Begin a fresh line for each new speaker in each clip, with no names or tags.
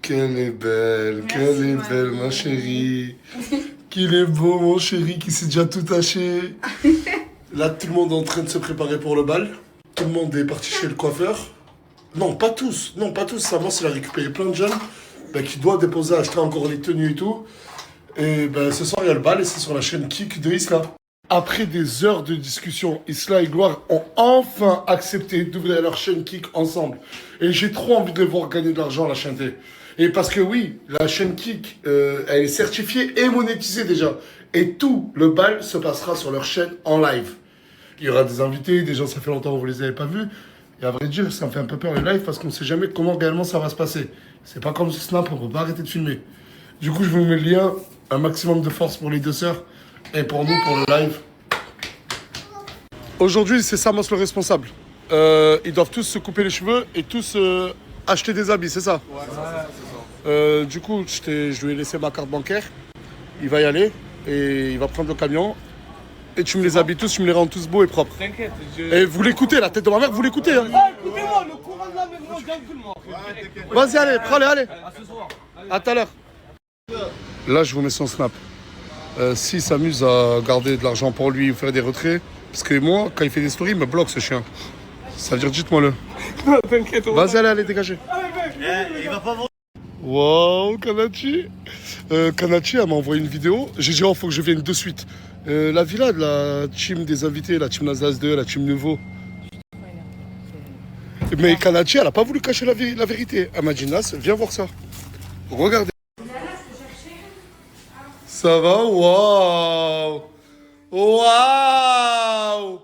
Qu'elle est belle, qu'elle est belle, ma chérie. Qu'il est beau, mon chéri, qui s'est déjà tout taché. Là, tout le monde est en train de se préparer pour le bal. Tout le monde est parti chez le coiffeur. Non, pas tous. Non, pas tous. Savance, il a récupéré plein de jeunes qui doivent déposer, acheter encore les tenues et tout. Et ce soir, il y a le bal et c'est sur la chaîne Kik de Isla. Après des heures de discussion, Isla et Gloire ont enfin accepté d'ouvrir leur chaîne Kik ensemble. Et j'ai trop envie de les voir gagner de l'argent à la chaîne T. Et parce que oui, la chaîne Kik, elle est certifiée et monétisée déjà. Et tout le bal se passera sur leur chaîne en live. Il y aura des invités, des gens, ça fait longtemps que vous les avez pas vus. Et à vrai dire, ça me fait un peu peur le live parce qu'on ne sait jamais comment réellement ça va se passer. C'est pas comme sur Snap, on ne peut pas arrêter de filmer. Du coup, je vous mets le lien, un maximum de force pour les deux sœurs et pour nous, pour le live. Aujourd'hui, c'est Samos le responsable. Ils doivent tous se couper les cheveux et tous acheter des habits, c'est ça? Ouais, c'est ça. Du coup, je lui ai laissé ma carte bancaire. Il va y aller et il va prendre le camion. Et tu me les habilles tous, tu me les rends tous beaux et propres.
T'inquiète.
Et vous l'écoutez, la tête de ma mère, vous l'écoutez. Hein.
Ah, écoutez-moi, le courant de la maison, gagne tout le monde.
Vas-y, allez, prends-les, allez.
À ce soir.
À tout à l'heure. Là, je vous mets son snap. S'il s'amuse à garder de l'argent pour lui ou faire des retraits, parce que moi, quand il fait des stories, il me bloque ce chien. Ça veut dire, dites-moi-le.
Non, t'inquiète.
Vas-y, allez, dégagez.
Il va pas voir.
Wow, Kanachi. Kanachi, elle m'a envoyé une vidéo. J'ai dit, oh, faut que je vienne de suite. La villa de la team des invités, la team Nasdaq 2, la team Nouveau. Mais Kanachi, elle n'a pas voulu cacher la vérité. Elle m'a dit, Nas, viens voir ça. Regardez. Ça va? Waouh! Waouh!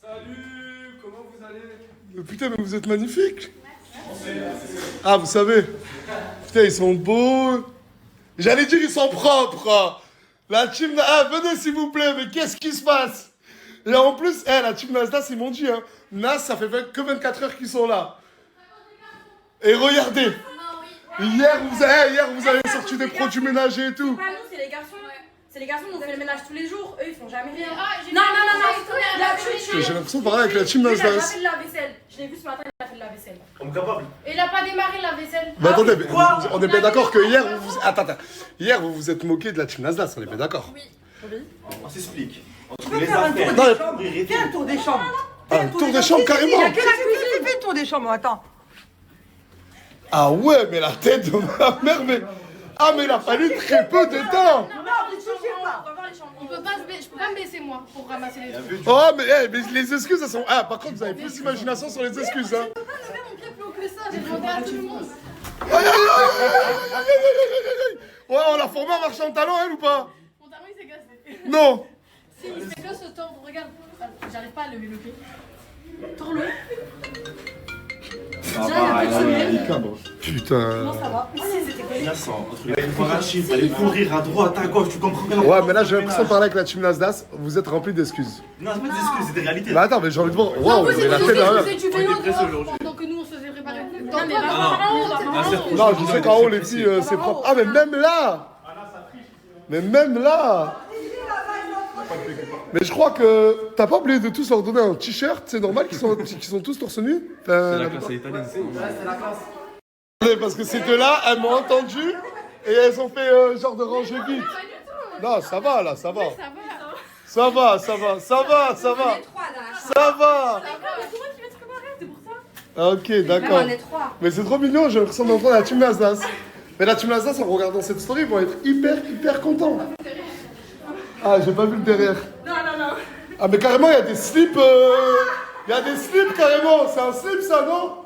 Salut, comment vous allez?
Mais putain, mais vous êtes magnifiques! Ah, vous savez? Putain, ils sont beaux! J'allais dire, ils sont propres! La team... Ah, venez s'il vous plaît, mais qu'est-ce qui se passe? Et en plus, la team Nasdaq, ils m'ont dit, hein, Nas, ça fait que 24 heures qu'ils sont là. Et regardez! Hier, vous avez sorti des produits ménagers et tout.
Pas nous, c'est les garçons. C'est les garçons, on fait le ménage tous les jours. Eux, ils font jamais rien.
Non,
J'ai l'impression de parler avec la team
Il a
Nasdaq.
déjà fait de la vaisselle. Je l'ai vu ce matin, il a fait de la vaisselle.
On est capable.
Il a pas démarré la vaisselle.
Mais attendez, mais on est bien d'accord que hier, Attends. Hier, vous vous êtes moqué de la team Nasdaq, on est bien d'accord?
Oui.
On s'explique.
Tu peux faire un tour des chambres? Fais un tour des chambres.
Un tour des chambres, carrément.
Il y a que la cuisine. Fais un tour des chambres, attends.
Ah ouais, mais la tête de ma mère, mais... Ah, mais il a fallu très peu de temps.
On peut pas se baisser, je peux pas me baisser moi pour ramasser les trucs.
Oh, mais les excuses, elles sont... Ah, par contre, vous avez plus d'imagination sur les excuses, hein.
Je peux pas lever mon pied plus haut que ça, j'ai demandé à tout le monde.
Ouais, on l'a formé en marchand de talent, elle, ou pas?
Mon talon il s'est cassé.
Non.
Si, il fait que se tordre, regarde. J'arrive pas à lever le pied. Tourne-le.
Putain.
Non, ça va. Si, c'était collé.
Il faut arracher, il faut courir à droite, à gauche, tu comprends bien?
Ouais, mais là, j'ai l'impression de parler avec la team Nasdaq. Vous êtes remplis d'excuses.
Non, c'est pas des excuses, c'est des réalités.
Mais attends, mais j'ai envie de voir...
Non,
Waouh,
vous,
mais la
c'est
tête de ma mère.
vous êtes du vélo dehors pendant que nous on se faisait préparer. Non, mais
Non, je sais qu'en haut, les filles, c'est propre. Ah, mais même là. Mais même là. Mais je crois que t'as pas oublié de tous leur donner un t-shirt, c'est normal qu'ils sont tous torse nu.
C'est la classe italienne.
Parce que ces deux-là, elles m'ont entendu et elles ont fait genre de ranger vite. Non, ça va là, ça va. Ça va. Ça va. Ok, d'accord.
On est trois.
Mais c'est trop mignon, j'ai l'impression d'entendre la team Nasdaq. Mais la team Nasdaq, en regardant cette story, ils vont être hyper contents. Ah, j'ai pas vu le derrière.
Non.
Ah, mais carrément, il y a des slips. Il y a des slips carrément. C'est un slip, ça, non?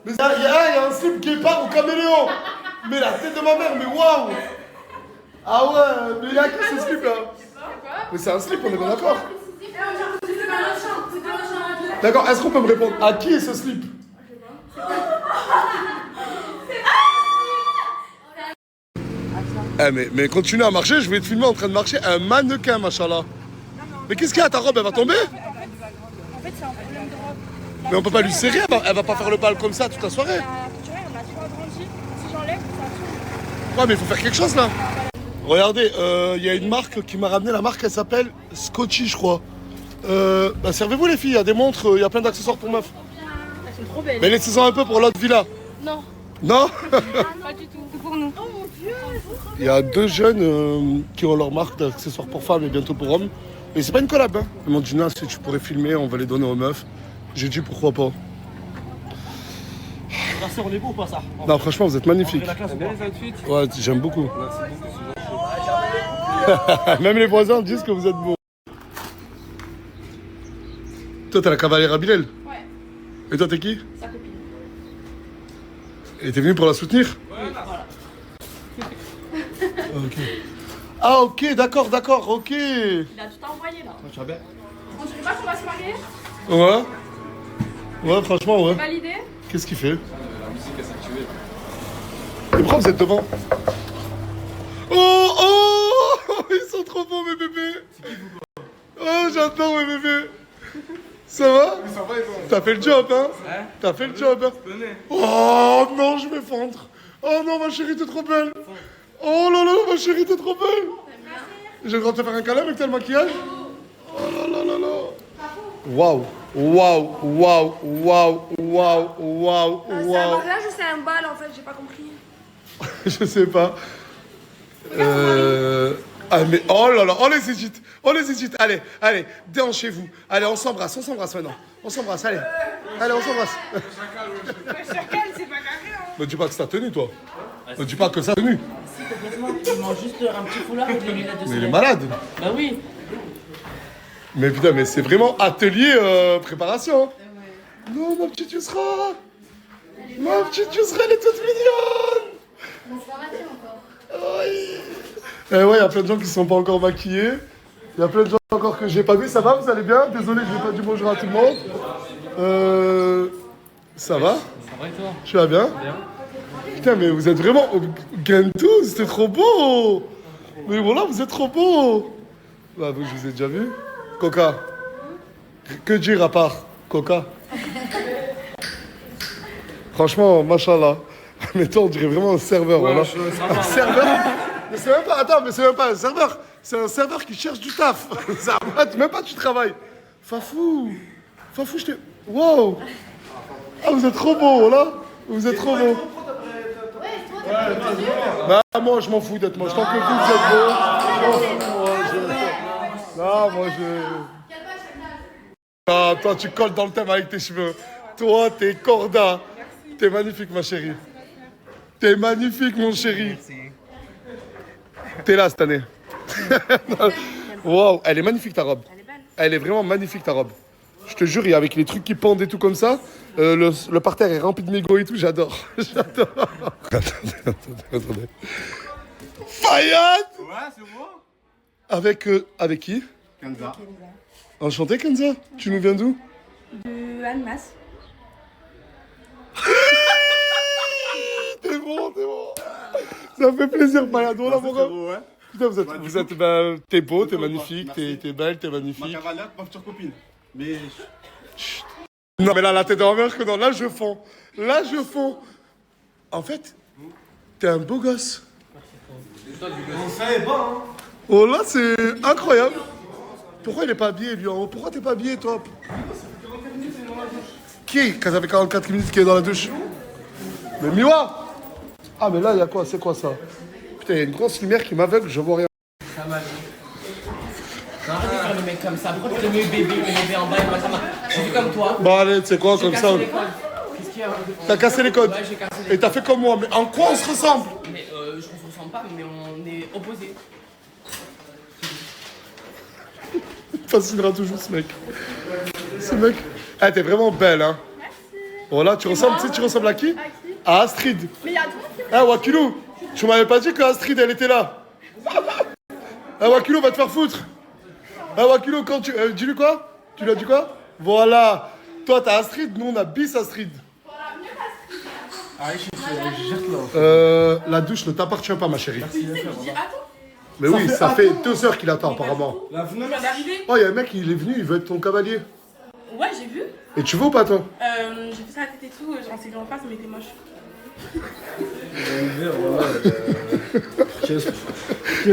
Mais il y a un slip guépard ou caméléon. Mais la tête de ma mère, mais waouh. Ah ouais, mais il a que ce slip là. Mais c'est un slip, on est bien d'accord. D'accord, est-ce qu'on peut me répondre? À qui est ce slip? Mais continue à marcher, je vais te filmer en train de marcher un mannequin, machallah. Mais qu'est-ce qu'il y a, ta robe, elle va tomber?
En fait, c'est un problème de robe.
Mais on peut pas lui serrer, elle va pas faire le bal comme ça toute la soirée.
La couturière, on a trop agrandi. Si j'enlève, ça tombe.
Ouais, mais il faut faire quelque chose là. Regardez, il y a une marque qui m'a ramené, la marque elle s'appelle Scotchy, je crois. Servez-vous les filles, il y a des montres, il y a plein d'accessoires pour meufs.
Elles sont trop belles.
Mais laissez-en un peu pour l'autre villa.
Non.
Non.
Pas du tout. C'est pour nous. Oh mon dieu.
Il y a 2 jeunes qui ont leur marque d'accessoires pour femmes et bientôt pour hommes. Et c'est pas une collab, hein. Ils m'ont dit, non, si tu pourrais filmer, on va les donner aux meufs. J'ai dit, pourquoi pas.
La sœur, on est beau ou pas ça?
Non, franchement, vous êtes magnifiques.
La classe ou
Bien
pas?
les outfits.
Ouais, j'aime beaucoup.
Merci beaucoup, c'est gentil.
Même les voisins disent que vous êtes beaux. Toi, t'es la cavalière à Bilal.
Ouais,
Et toi, t'es qui?
sa copine.
Et t'es venu pour la soutenir?
Voilà.
Ok. Ah, ok, d'accord, ok.
Il a tout envoyé là.
Tu vas bien?
On dirait pas qu'on va se marier?
Ouais. Ouais, franchement, ouais.
Validé?
Qu'est-ce qu'il fait?
La musique est activée.
Et pourquoi vous êtes devant? Oh, ils sont trop beaux, mes bébés. Oh, j'adore mes bébés. Ça va?
Ça va et toi?
T'as fait le job, hein?
Hein?
T'as fait le job, hein?
Venez.
Oh non, je vais fondre. Oh non, ma chérie, t'es trop belle. Oh là là, ma chérie, t'es trop belle. J'ai le droit de te faire un câlin avec tel maquillage? Oh là là là là. Waouh, waouh, waouh, waouh, waouh, waouh,
C'est un
waouh.
mariage ou c'est un bal en fait? J'ai pas compris.
Je sais pas. Ah mais oh là là, on les hésite. Allez, déhanchez-vous. Allez, on s'embrasse maintenant. On s'embrasse, allez, on s'embrasse. Me dis pas que c'est ta tenue, toi. Me dis pas que c'est ta tenue.
Il mange juste un petit foulard avec les lunettes de
Mais
soleil.
il est malade.
Bah oui.
Mais putain, mais c'est vraiment atelier préparation. Non, ma petite Yousra. Ma petite Yousra, elle est toute mignonne. Oui. Eh ouais, il y a plein de gens qui ne sont pas encore maquillés. Il y a plein de gens encore que j'ai pas vu. Ça va, vous allez bien? Désolé, je n'ai pas dit bonjour à tout le monde. Ça va?
Ça va et toi?
Tu vas bien? Putain, mais vous êtes vraiment Gentou, c'était trop beau. Mais voilà, vous êtes trop beau. Bah, vous, je vous ai déjà vu. Coca. Que dire à part Coca? Franchement, machallah. Mais toi, on dirait vraiment un serveur. Voilà. Un serveur? Mais c'est même pas, attends, mais c'est même pas un serveur. C'est un serveur qui cherche du taf. Ça, même pas tu travailles. Fafou, je t'ai... Wow. Ah, vous êtes trop beau, là. Vous êtes trop beau. Bah, moi, je m'en fous d'être moche. Tant que vous êtes beau, je m'en fous, moi. Non, moi, Ah, toi, tu colles dans le thème avec tes cheveux. Toi, t'es corda. T'es magnifique, ma chérie. T'es magnifique, mon chéri. T'es là cette année. Wow, elle est magnifique ta robe. Elle est vraiment magnifique ta robe. Je te jure, avec les trucs qui pendent et tout comme ça, le parterre est rempli de mégots et tout, j'adore. J'adore. Attendez. Fayad!
Ouais, c'est moi.
Avec qui?
Kenza.
Enchanté, Kenza. Tu nous viens d'où?
De Annemasse.
T'es bon. Ça fait plaisir, Fayad. Voilà, mon gars.
Ouais.
Putain, t'es beau, t'es magnifique, t'es belle, t'es
Ma
magnifique.
cavalière, ma future copine. Mais.
Non, mais là, t'es dans la que non. Là, je fonds. En fait, t'es un beau gosse.
On savait pas, hein.
Oh là, c'est incroyable. Pourquoi il est pas habillé, lui, en haut? Pourquoi t'es pas habillé, toi? Qui? Quand ça fait 44 minutes qu'il est dans la douche? Mais Miwa! Ah, mais là, il y a quoi? C'est quoi ça? Putain, il y a une grosse lumière qui m'aveugle, je vois rien.
Ça m'a vu. Arrête de faire le mec comme ça. Pourquoi tu le mets bébé en bas et moi ça m'a. Je suis comme toi.
Bon, allez, tu sais quoi, comme
J'ai
ça.
cassé les codes. Qu'est-ce qu'il y a?
T'as cassé les codes.
Ouais, j'ai cassé les
Et
codes.
t'as fait comme moi. Mais en quoi on se ressemble?
Mais je ne se ressemble pas, mais on est opposés.
Il fascinera toujours ce mec. Ce mec. Ah, t'es vraiment belle, hein. Voilà, tu ressembles, tu sais, tu ressembles à qui? À Astrid.
Mais il y a tout le monde qui
Ah, Wakilou, tu m'avais pas dit que Astrid, elle était là. Ah, Wakilou, va te faire foutre. Ah, Wakilou, quand tu... dis-lui quoi? Tu lui as dit quoi? Voilà. Toi, t'as Astrid, nous, on a bis Astrid. La douche ne t'appartient pas, ma chérie. Mais oui, ça fait 2 heures qu'il attend, apparemment.
La
vient d'arriver.
Oh, il y a un mec, il est venu, il veut être ton cavalier.
Ouais, j'ai vu.
Et tu veux ou pas, toi?
J'ai fait ça à la tête et tout. J'en sais en face, mais t'es moche.
Qui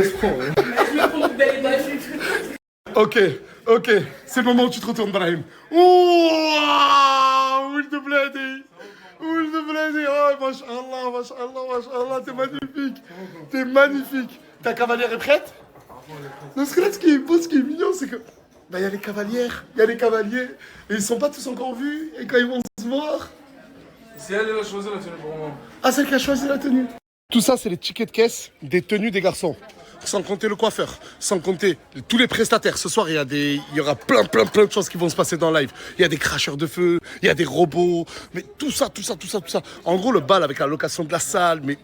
se prend, hein.
Je me trompe belle et moche et tout.
Ok, c'est le moment où tu te retournes, Brahim. Ouah, oul de bledi. Oh, machallah, machallah, machallah, t'es magnifique. T'es magnifique. Ta cavalière est prête? Non, ce que ce qui est mignon, c'est que. Bah, il y a les cavalières, il y a les cavaliers, et ils sont pas tous encore vus, et quand ils vont se voir.
C'est elle, elle a choisi la tenue pour moi.
Ah, celle qui a choisi la tenue. Tout ça, c'est les tickets de caisse des tenues des garçons. Sans compter le coiffeur, sans compter tous les prestataires. Ce soir, il y aura plein de choses qui vont se passer dans le live. Il y a des cracheurs de feu, il y a des robots, mais tout ça. En gros, le bal avec la location de la salle, mais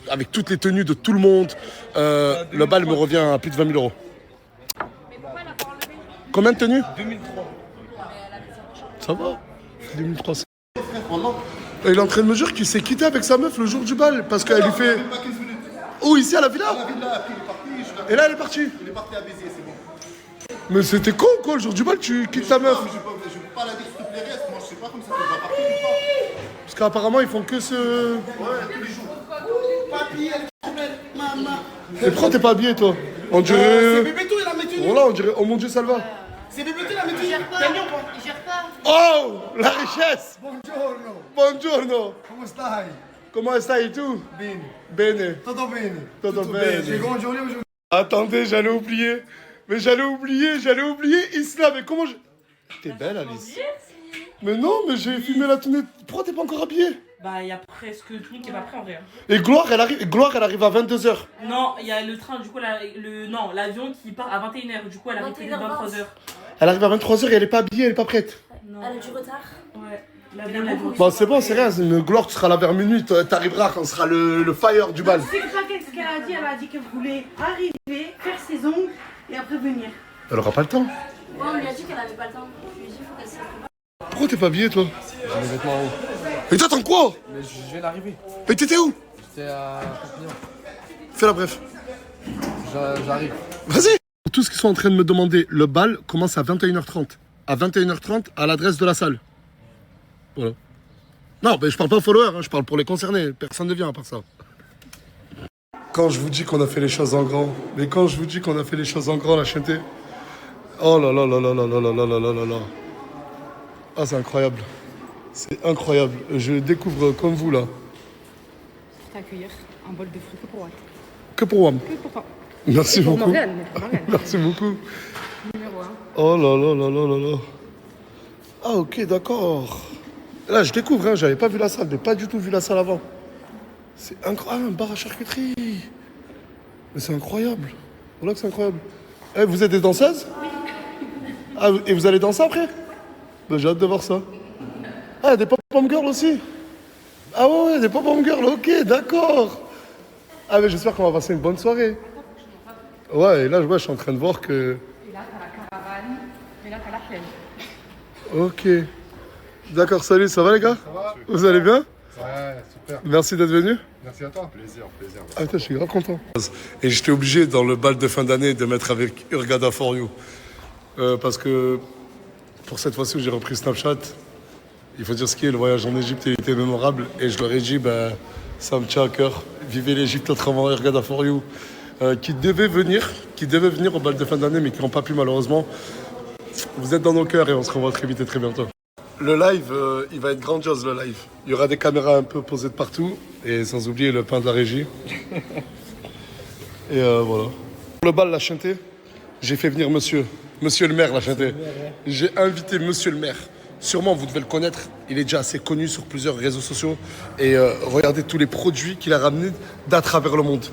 avec toutes les tenues de tout le monde, le bal me revient à plus de 20 000 euros. Combien de tenues?
2003.
Ça va 2003. Et il est en train de me dire qu'il s'est quitté avec sa meuf le jour du bal parce qu'elle lui fait. Oh, ici à la villa?
La villa, après il est parti.
Et là, elle est partie.
Il est parti à Béziers, c'est bon.
Mais c'était con quoi, le jour du bal, tu quittes ta meuf.
Je peux pas la dire toutes les restes, moi je sais pas comme ça, tu vas partir ou pas.
Parce qu'apparemment, ils font que ce.
Ouais, tous les jours. Papy, elle est trop belle, maman.
Et pourquoi t'es pas habillé, toi? On
C'est
dirait.
Bébéto, il a mis tenue.
Voilà, on dirait. Oh mon dieu, Salva.
C'est Bébéto, il a mis tenue.
T'as mis ou pas? Il gère pas.
Oh, la richesse.
Buongiorno.
Buongiorno.
Comment stai?
Comment stai tu?
Bene.
Bene.
Tutto bene.
Tutto bene.
J'ai grande journée aujourd'hui.
Attendez, j'allais oublier. Mais j'allais oublier Isla. Mais comment je. T'es belle, Alice. Mais non, mais j'ai filmé la tenue. Pourquoi t'es pas encore habillée?
Bah, il y a presque tout le monde qui est pas prêt en vrai.
Et Gloire, elle arrive à 22h.
Non, il y a le train, du coup, l'avion qui part à 21h. Du coup, elle arrive peut-être 23h.
Elle arrive à 23h et elle est pas habillée, elle est pas prête.
Non.
Elle a du retard.
Ouais. L'avion.
Bon, c'est bon, c'est rien. Une Gloire, tu seras là vers minuit. T'arriveras quand sera le fire du bal.
C'est pas ce qu'elle a dit. Elle a dit qu'elle voulait arriver, faire ses ongles et après venir.
Elle aura pas le temps.
Ouais, on lui a dit qu'elle avait pas le temps. Je lui ai dit, faut qu'elle se prépare.
Pourquoi t'es pas habillée, toi?
J'ai mes vêtements en haut.
Et t'attends quoi?
Mais je viens d'arriver.
Mais t'étais où?
J'étais à Perpignan.
Fais la bref.
J'arrive.
Vas-y. Pour tous qui sont en train de me demander, le bal commence à 21h30. À 21h30, à l'adresse de la salle. Voilà. Non, mais je parle pas aux followers, hein, je parle pour les concernés. Personne ne vient à part ça. Quand je vous dis qu'on a fait les choses en grand, mais quand je vous dis qu'on a fait les choses en grand, la chanté. Oh là là là là là là là là là là là là. Ah, c'est incroyable. C'est incroyable. Je découvre comme vous là.
Pour t'accueillir, un bol de fruits que pour moi.
Que pour WAM.
Que pour toi.
Merci
Pour
beaucoup.
Morgane, mais pour Morgane.
Merci beaucoup.
Numéro 1.
Oh là là là là là là. Ah ok, d'accord. Là, je découvre, hein, j'avais pas vu la salle, mais pas du tout vu la salle avant. C'est incroyable, un bar à charcuterie. Mais c'est incroyable. Voilà que c'est incroyable. Eh, vous êtes des danseuses? Oui. Ah, et vous allez danser après? Ben, j'ai hâte de voir ça. Ah, des pop-pom girls aussi? Ah ouais, des pop-pom girls, ok, d'accord. Ah, mais j'espère qu'on va passer une bonne soirée. Ouais, et là, je suis en train de voir que...
Et là, t'as la caravane, et là, t'as la plaine.
Ok. D'accord, salut, ça va les gars?
Ça va?
Vous allez bien?
Ouais, super.
Merci d'être venu.
Merci à toi. Plaisir.
Ah putain, je suis grave content. Et j'étais obligé dans le bal de fin d'année de mettre avec Hurghada For You. Parce que pour cette fois-ci où j'ai repris Snapchat, il faut dire ce qui est, le voyage en Égypte était mémorable. Et je leur ai dit, ben, ça me tient à cœur. Vivez l'Égypte autrement, Hurghada For You. Qui devaient venir au bal de fin d'année, mais qui n'ont pas pu malheureusement. Vous êtes dans nos cœurs et on se revoit très vite et très bientôt. Le live, il va être grandiose, le live. Il y aura des caméras un peu posées de partout, et sans oublier le pain de la régie. Et voilà. Pour le bal, la chanté, j'ai fait venir monsieur le maire, la chanté. J'ai invité monsieur le maire. Sûrement, vous devez le connaître. Il est déjà assez connu sur plusieurs réseaux sociaux. Et regardez tous les produits qu'il a ramenés d'à travers le monde.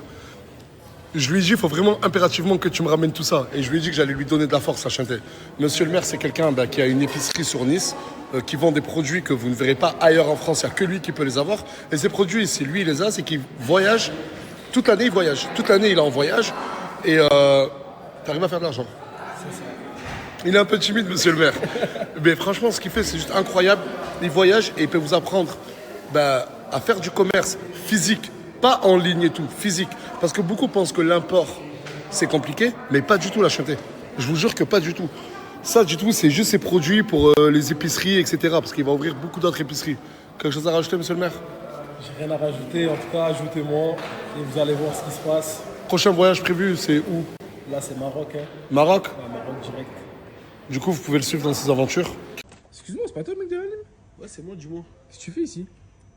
Je lui ai dit, il faut vraiment impérativement que tu me ramènes tout ça. Et je lui ai dit que j'allais lui donner de la force à chanter. Monsieur le maire, c'est quelqu'un qui a une épicerie sur Nice, qui vend des produits que vous ne verrez pas ailleurs en France. Il n'y a que lui qui peut les avoir. Et ces produits, c'est lui, il les a, c'est qu'il voyage. Toute l'année, il voyage. Toute l'année, il est en voyage. Et t'arrives à faire de l'argent. Il est un peu timide, monsieur le maire. Mais franchement, ce qu'il fait, c'est juste incroyable. Il voyage et il peut vous apprendre à faire du commerce physique. Pas en ligne et tout, physique. Parce que beaucoup pensent que l'import, c'est compliqué, mais pas du tout, la chanté. Je vous jure que pas du tout. Ça, du tout, c'est juste ses produits pour les épiceries, etc. Parce qu'il va ouvrir beaucoup d'autres épiceries. Quelque chose à rajouter, monsieur le maire?
J'ai rien à rajouter. En tout cas, ajoutez-moi et vous allez voir ce qui se passe.
Prochain voyage prévu, c'est où?
Là, c'est Maroc. Hein.
Maroc?
Ouais, Maroc direct.
Du coup, vous pouvez le suivre dans ses aventures.
Excuse-moi, c'est pas toi le mec de l'anime?
Ouais, c'est moi, du moins.
Qu'est-ce que tu fais ici?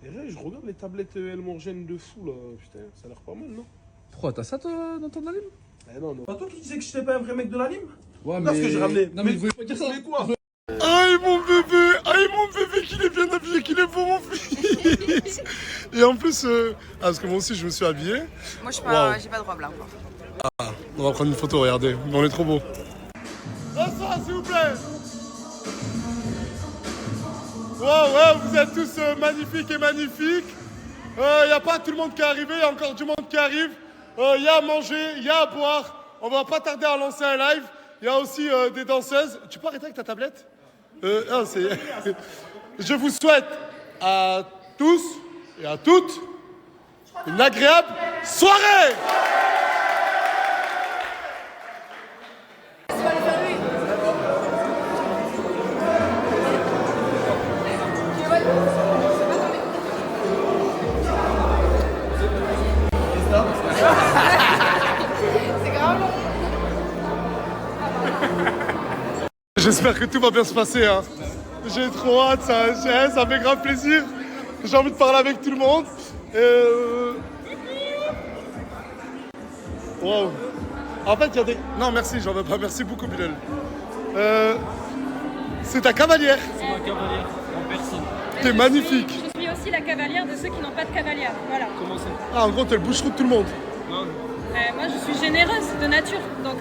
Et là, je regarde les tablettes Elmorgène de fou là, putain, ça a l'air pas mal, non?
Pourquoi t'as ça toi dans ton anime?
Eh non, non.
Pas toi qui disais que j'étais pas un vrai mec de l'anime?
Ouais,
Parce que j'ai ramené.
Non, mais vous voulez pas dire ça?
Mais quoi?
Aïe mon bébé qu'il est bien habillé, qu'il est beau mon fils. Et en plus, parce que moi aussi je me suis habillé.
Moi, je
Wow.
j'ai pas de robe là encore.
On va prendre une photo, regardez, on est trop beau. Bonsoir s'il vous plaît. Wow, vous êtes tous magnifiques et magnifiques. Il n'y a pas tout le monde qui est arrivé, il y a encore du monde qui arrive. Il y a à manger, il y a à boire. On va pas tarder à lancer un live. Il y a aussi des danseuses. Tu peux arrêter avec ta tablette? Non, c'est... Je vous souhaite à tous et à toutes une agréable soirée. J'espère que tout va bien se passer. Hein. J'ai trop hâte, ça fait grave plaisir. J'ai envie de parler avec tout le monde. Wow. En fait, il y a des... Non, merci, j'en veux pas. Merci beaucoup, Bilal. C'est ta cavalière.
C'est ma cavalière en personne.
T'es magnifique.
Je suis aussi la cavalière de ceux qui n'ont pas de cavalière. Voilà.
Comment ça?
Ah, en gros, t'es le boucheron de tout le monde.
Non.
Moi, je suis généreuse de nature. Donc,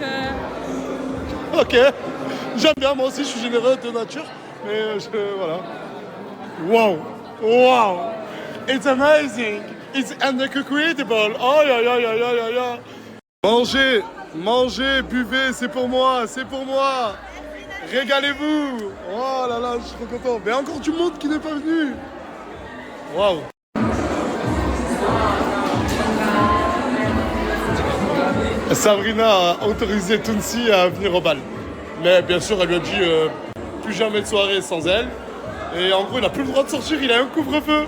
Ok. J'aime bien, moi aussi, je suis généreux de nature. Mais voilà. Wow. It's amazing. It's incredible. Oh, ya. Mangez, buvez, c'est pour moi. Régalez-vous. Oh là là, je suis trop content. Mais encore du monde qui n'est pas venu. Waouh. Sabrina a autorisé Tounsi à venir au bal. Mais bien sûr, elle lui a dit plus jamais de soirée sans elle. Et en gros, il n'a plus le droit de sortir, il a un couvre-feu.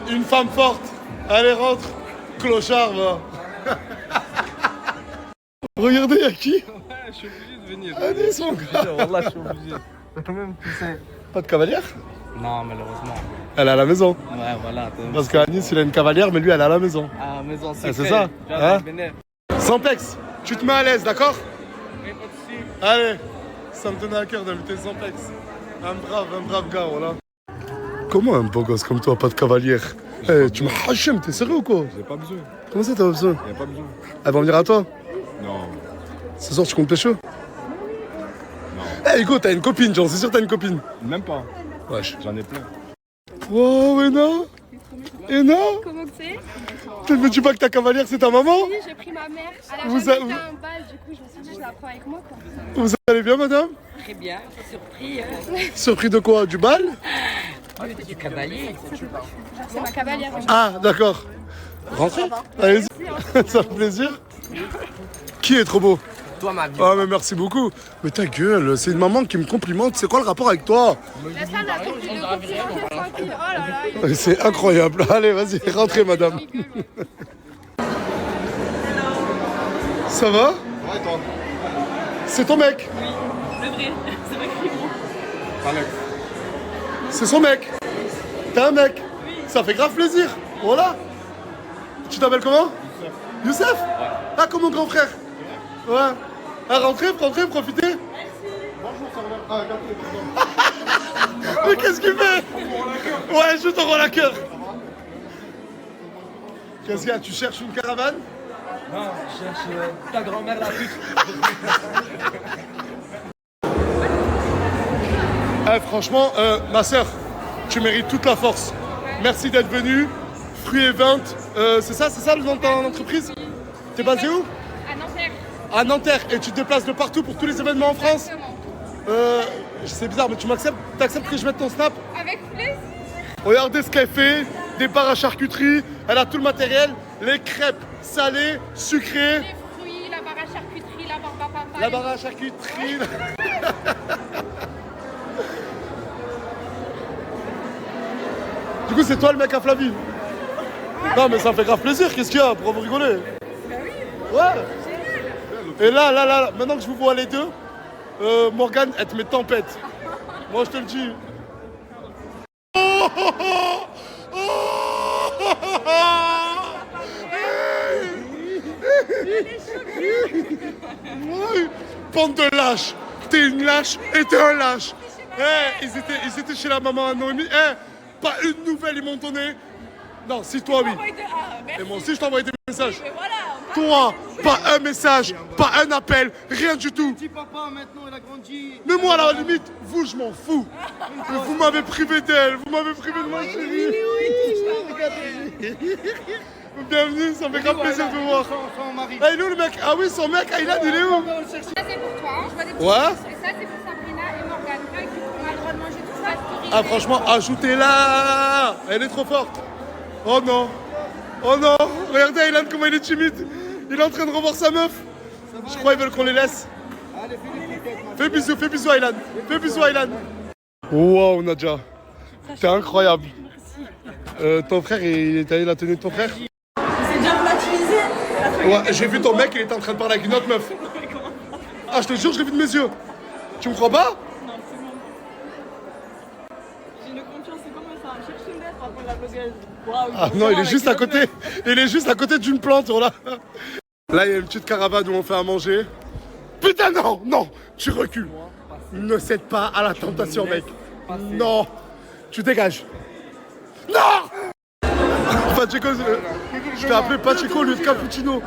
Une femme forte, allez rentre, clochard va. Regardez, il y a qui?
Ouais, je suis obligé de venir.
Allez, son gars.
Wallah, je suis obligé. Même tu sais.
Pas de cavalière?
Non, malheureusement.
Elle est à la maison.
Ouais, voilà.
Parce qu'à Nice, il a une cavalière, mais lui, elle est à la maison.
Ah, maison
Ah, c'est ça, hein? Sampex, tu te mets à l'aise, d'accord? Allez, ça me tenait à cœur d'inviter Sampex. Un brave gars, voilà. Comment un beau gosse comme toi, pas de cavalière? Eh, tu m'as hachem, t'es sérieux ou quoi?
J'ai pas besoin.
Comment ça, t'as pas besoin?
Y'a pas besoin.
Elle va venir à toi?
Non.
Ce soir, tu comptes pécho?
Non.
Eh, Hugo, t'as une copine, genre, c'est sûr que t'as une copine.
Même pas.
Wesh.
J'en ai plein.
Wow, Ena? Ena?
Comment que c'est?
Tu me dis pas que ta cavalière, c'est ta maman?
Oui, j'ai pris ma mère. Elle a
Vous
jamais
a-
été à un bal, du coup, je me suis dit, je la prends avec moi, quoi.
Vous allez bien, madame?
Très bien, surpris.
Surpris de quoi? Du bal?
Du cavalier.
C'est ma cavalière.
Ah, d'accord. Rentrez. Allez-y. Ça fait plaisir. Qui est trop beau?
Toi, ma vie.
Ah, mais merci beaucoup. Mais ta gueule, c'est une maman qui me complimente. C'est quoi le rapport avec toi?
Laisse-la, elle a compris le compliment, tranquille. Oh là là.
C'est incroyable. Allez, vas-y, rentrez, madame. Ça va?
Ouais, toi.
C'est ton mec?
Oui, le vrai. C'est vrai qu'il est beau.
Pas mec.
C'est son mec. T'as un mec. Ça fait grave plaisir. Voilà. Tu t'appelles comment? Youssef. Ah, comme mon grand frère. Ouais. Ah, rentrez, profitez.
Bonjour, serveur. Ah, regarde.
Mais qu'est-ce qu'il fait? Ouais, je t'envoie la cœur. Qu'est-ce qu'il y a? Tu cherches une caravane?
Non, je cherche ta grand-mère la pute.
Eh, franchement, ma sœur, tu mérites toute la force. Merci d'être venue. Fruits et Ventes, c'est ça le nom de ton entreprise? T'es basé où?
À Nanterre.
À Nanterre. Et tu te déplaces de partout pour tous les événements en France?
Exactement.
C'est bizarre, mais tu m'acceptes? T'acceptes que je mette ton snap?
Avec plaisir.
Regardez ce qu'elle fait. Des barres à charcuterie. Elle a tout le matériel. Les crêpes salées, sucrées.
Les fruits, la barre à charcuterie, la barbe à papa.
La barre à charcuterie. Du coup, c'est toi le mec à Flavie? Non, mais ça me fait grave plaisir. Qu'est-ce qu'il y a? Pourquoi vous rigolez?
Bah oui.
Ouais. Et là, maintenant que je vous vois les deux, Morgane, elle te met tempête. Moi, je te le dis. Bande de lâches. T'es une lâche et t'es un lâche. Ils étaient chez la maman à Noémie. Pas une nouvelle, ils m'ont donné. Non, si toi, oui. Et moi aussi, je t'ai envoyé des messages. Toi, pas un message, pas un appel, rien du tout.
Petit papa, maintenant, il a grandi.
Mais moi, à la limite, vous, je m'en fous. Mais vous m'avez privé d'elle, vous m'avez privé de ma chérie. Bienvenue, ça me fait grave plaisir de vous voir. Ah, il est où le mec? Ah oui, son mec, Aylan, il est où?
Ça, c'est pour toi. Je vois des petits
Ouais.
Et ça, c'est pour Sabrina et Morgane. On a le droit de manger tout ça.
Ah, franchement, ajoutez-la. Elle est trop forte. Oh non. Oh non. Regardez Aylan, comment il est timide. Il est en train de revoir sa meuf. Je crois qu'ils veulent qu'on les laisse. Fais bisous Aylan. Fais bisous Aylan. Wow, Nadia. T'es incroyable. Ton frère, t'as eu la tenue de ton frère?
C'est déjà volatilisé.
Ouais, j'ai vu ton mec, il était en train de parler avec une autre meuf. Ah, je te jure, je l'ai vu de mes yeux. Tu me crois pas?
Non, c'est bon. J'ai une confiance, c'est comme ça. Cherche une lettre après la blogueuse. Waouh,
Ah non, il est juste à côté. Il est juste à côté d'une plante, voilà. Là, il y a une petite caravane où on fait à manger. Putain, non, non, tu recules. Ne cède pas à la tentation, mec. Non, tu dégages. Non. Pacheco, je t'ai appelé Pacheco, lieu de cappuccino.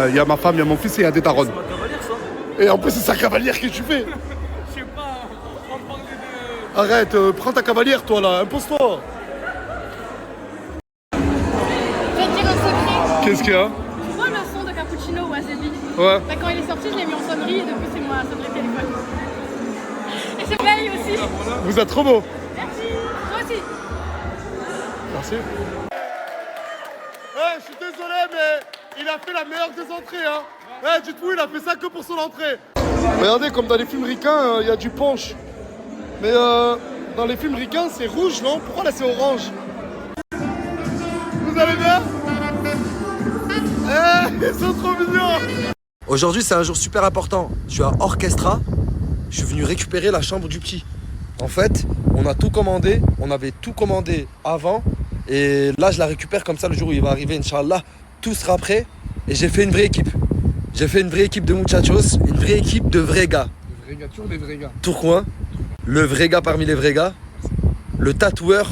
Il y a ma femme, il y a mon fils et il y a des darons. Et en plus, c'est sa cavalière que tu fais.
Je sais pas, on va parler de...
Arrête, prends ta cavalière, toi, là, impose-toi.
Je vais te dire un secret.
Qu'est-ce qu'il y a?
Tu vois le son de Cappuccino ou Azebi?
Ouais.
Bah, quand il est sorti, je l'ai mis en sonnerie et depuis, c'est moi, sonnerie de téléphone. Et c'est pareil aussi.
Vous êtes trop beau.
Merci. Toi aussi.
Merci. Je suis désolé, mais il a fait la meilleure des entrées, hein. Dites-vous, il a fait ça que pour son entrée. Regardez, comme dans les films ricains, il y a du punch. Mais dans les films ricains, c'est rouge, non? Pourquoi là, c'est orange? Vous allez bien? Ils sont trop mignons.
Aujourd'hui, c'est un jour super important. Je suis à Orchestra. Je suis venu récupérer la chambre du petit. En fait, on a tout commandé. On avait tout commandé avant. Et là, je la récupère comme ça le jour où il va arriver, Inch'Allah. Tout sera prêt. Et j'ai fait une vraie équipe. J'ai fait une vraie équipe de muchachos. Une vraie équipe de vrais gars.
Des vrais gars, toujours des vrais gars.
Tourcoing. Le vrai gars parmi les vrais gars. Le tatoueur.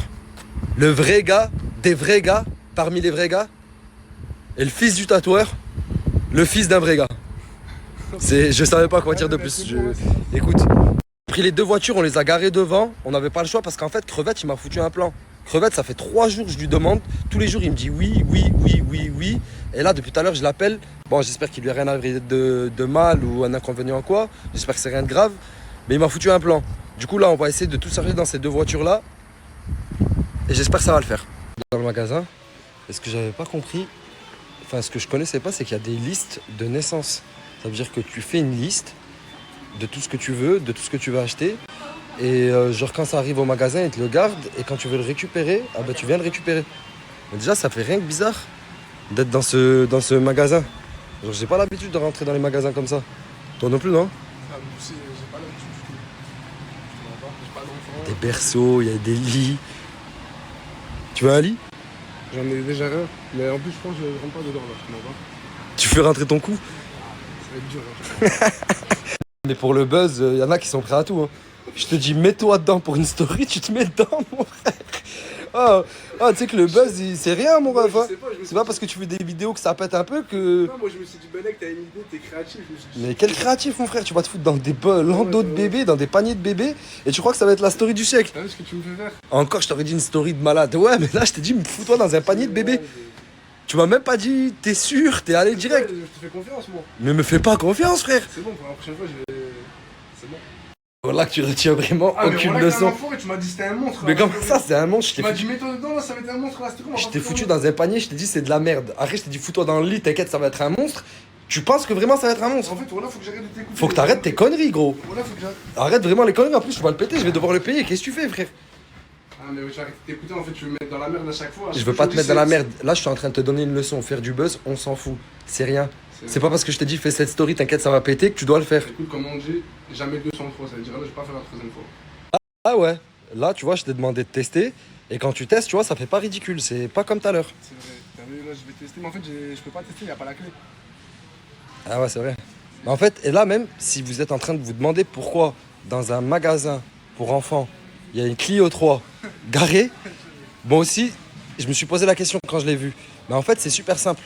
Le vrai gars des vrais gars parmi les vrais gars. Et le fils du tatoueur. Le fils d'un vrai gars. Je savais pas quoi dire de plus. Écoute, on a pris les deux voitures, on les a garées devant. On n'avait pas le choix parce qu'en fait, Crevette, il m'a foutu un plan. Crevette, ça fait 3 jours que je lui demande. Tous les jours, il me dit oui. Et là, depuis tout à l'heure, je l'appelle. Bon, j'espère qu'il lui a rien arrivé de mal ou un inconvénient ou quoi. J'espère que c'est rien de grave. Mais il m'a foutu un plan. Du coup, là, on va essayer de tout charger dans ces deux voitures-là. Et j'espère que ça va le faire. Dans le magasin, et ce que j'avais pas compris, enfin, ce que je connaissais pas, c'est qu'il y a des listes de naissance. Ça veut dire que tu fais une liste de tout ce que tu veux, de tout ce que tu veux acheter. Et genre quand ça arrive au magasin, ils te le gardent. Et quand tu veux le récupérer, ah bah tu viens le récupérer. Mais déjà, ça fait rien que bizarre d'être dans ce magasin. Genre j'ai pas l'habitude de rentrer dans les magasins comme ça. Toi non plus, non?
J'ai pas l'habitude du tout. J'ai pas d'enfant.
Des berceaux, il y a des lits. Tu veux un lit?
J'en ai déjà un. Mais en plus, je pense que je rentre pas dedans là, je pas.
Tu fais rentrer ton cou?
Ça va être dur. Hein.
Mais pour le buzz, il y en a qui sont prêts à tout. Hein. Je te dis, mets-toi dedans pour une story, tu te mets dedans, mon frère. Tu sais que le buzz, c'est rien, mon ref. Hein. C'est pas parce que tu fais des vidéos que ça pète un peu que...
Non, moi je me suis dit, Benek, t'as une idée, t'es créatif.
Mais quel créatif, mon frère. Tu vas te foutre dans des landaux de bébés, dans des paniers de bébés, et tu crois que ça va être la story du siècle.
T'as vu ce que tu me fais faire?
Encore, je t'aurais dit une story de malade. Ouais, mais là, je t'ai dit, fous-toi dans un panier de bébés. Tu m'as même pas dit, t'es sûr, t'es allé direct.
Je te fais confiance, moi.
Mais me fais pas confiance, frère.
C'est bon, pour la prochaine fois, je vais... C'est bon.
Voilà que tu retiens vraiment aucune
mais
leçon.
Tu m'as dit c'était un monstre.
Mais comment ça, c'est un monstre?
Tu m'as dit mets-toi dedans, là, ça va être un monstre. Là,
je t'ai foutu dans un panier, je t'ai dit c'est de la merde. Après, je t'ai dit fous-toi dans le lit, t'inquiète, ça va être un monstre. Tu penses que vraiment ça va être un monstre?
En fait, voilà, faut que j'arrête de t'écouter.
Faut que t'arrêtes tes conneries, gros.
Voilà, faut que j'arrête.
Arrête vraiment les conneries, en plus, je vais le péter, je vais devoir le payer. Qu'est-ce que tu fais, frère?
Ah, mais tu arrêtes de t'écouter, en fait, tu veux me mettre dans la merde à chaque fois.
Je veux pas te mettre dans la merde. Là, je suis en train de te donner une leçon. Faire du buzz, on s'en fout. C'est rien. C'est pas parce que je t'ai dit fais cette story, t'inquiète, ça va péter que tu dois le faire.
Écoute, comme on dit, jamais 200 fois. Ça veut dire là, je vais pas faire la troisième fois.
Ah ouais, là tu vois, je t'ai demandé de tester. Et quand tu testes, tu vois, ça fait pas ridicule. C'est pas comme tout à l'heure.
C'est vrai. T'as vu, là, je vais tester. Mais en fait, je peux pas tester, il n'y a pas la clé.
Ah ouais, c'est vrai. Mais en fait, et là même, si vous êtes en train de vous demander pourquoi dans un magasin pour enfants, il y a une Clio 3 garée, moi aussi, je me suis posé la question quand je l'ai vu. Mais en fait, c'est super simple.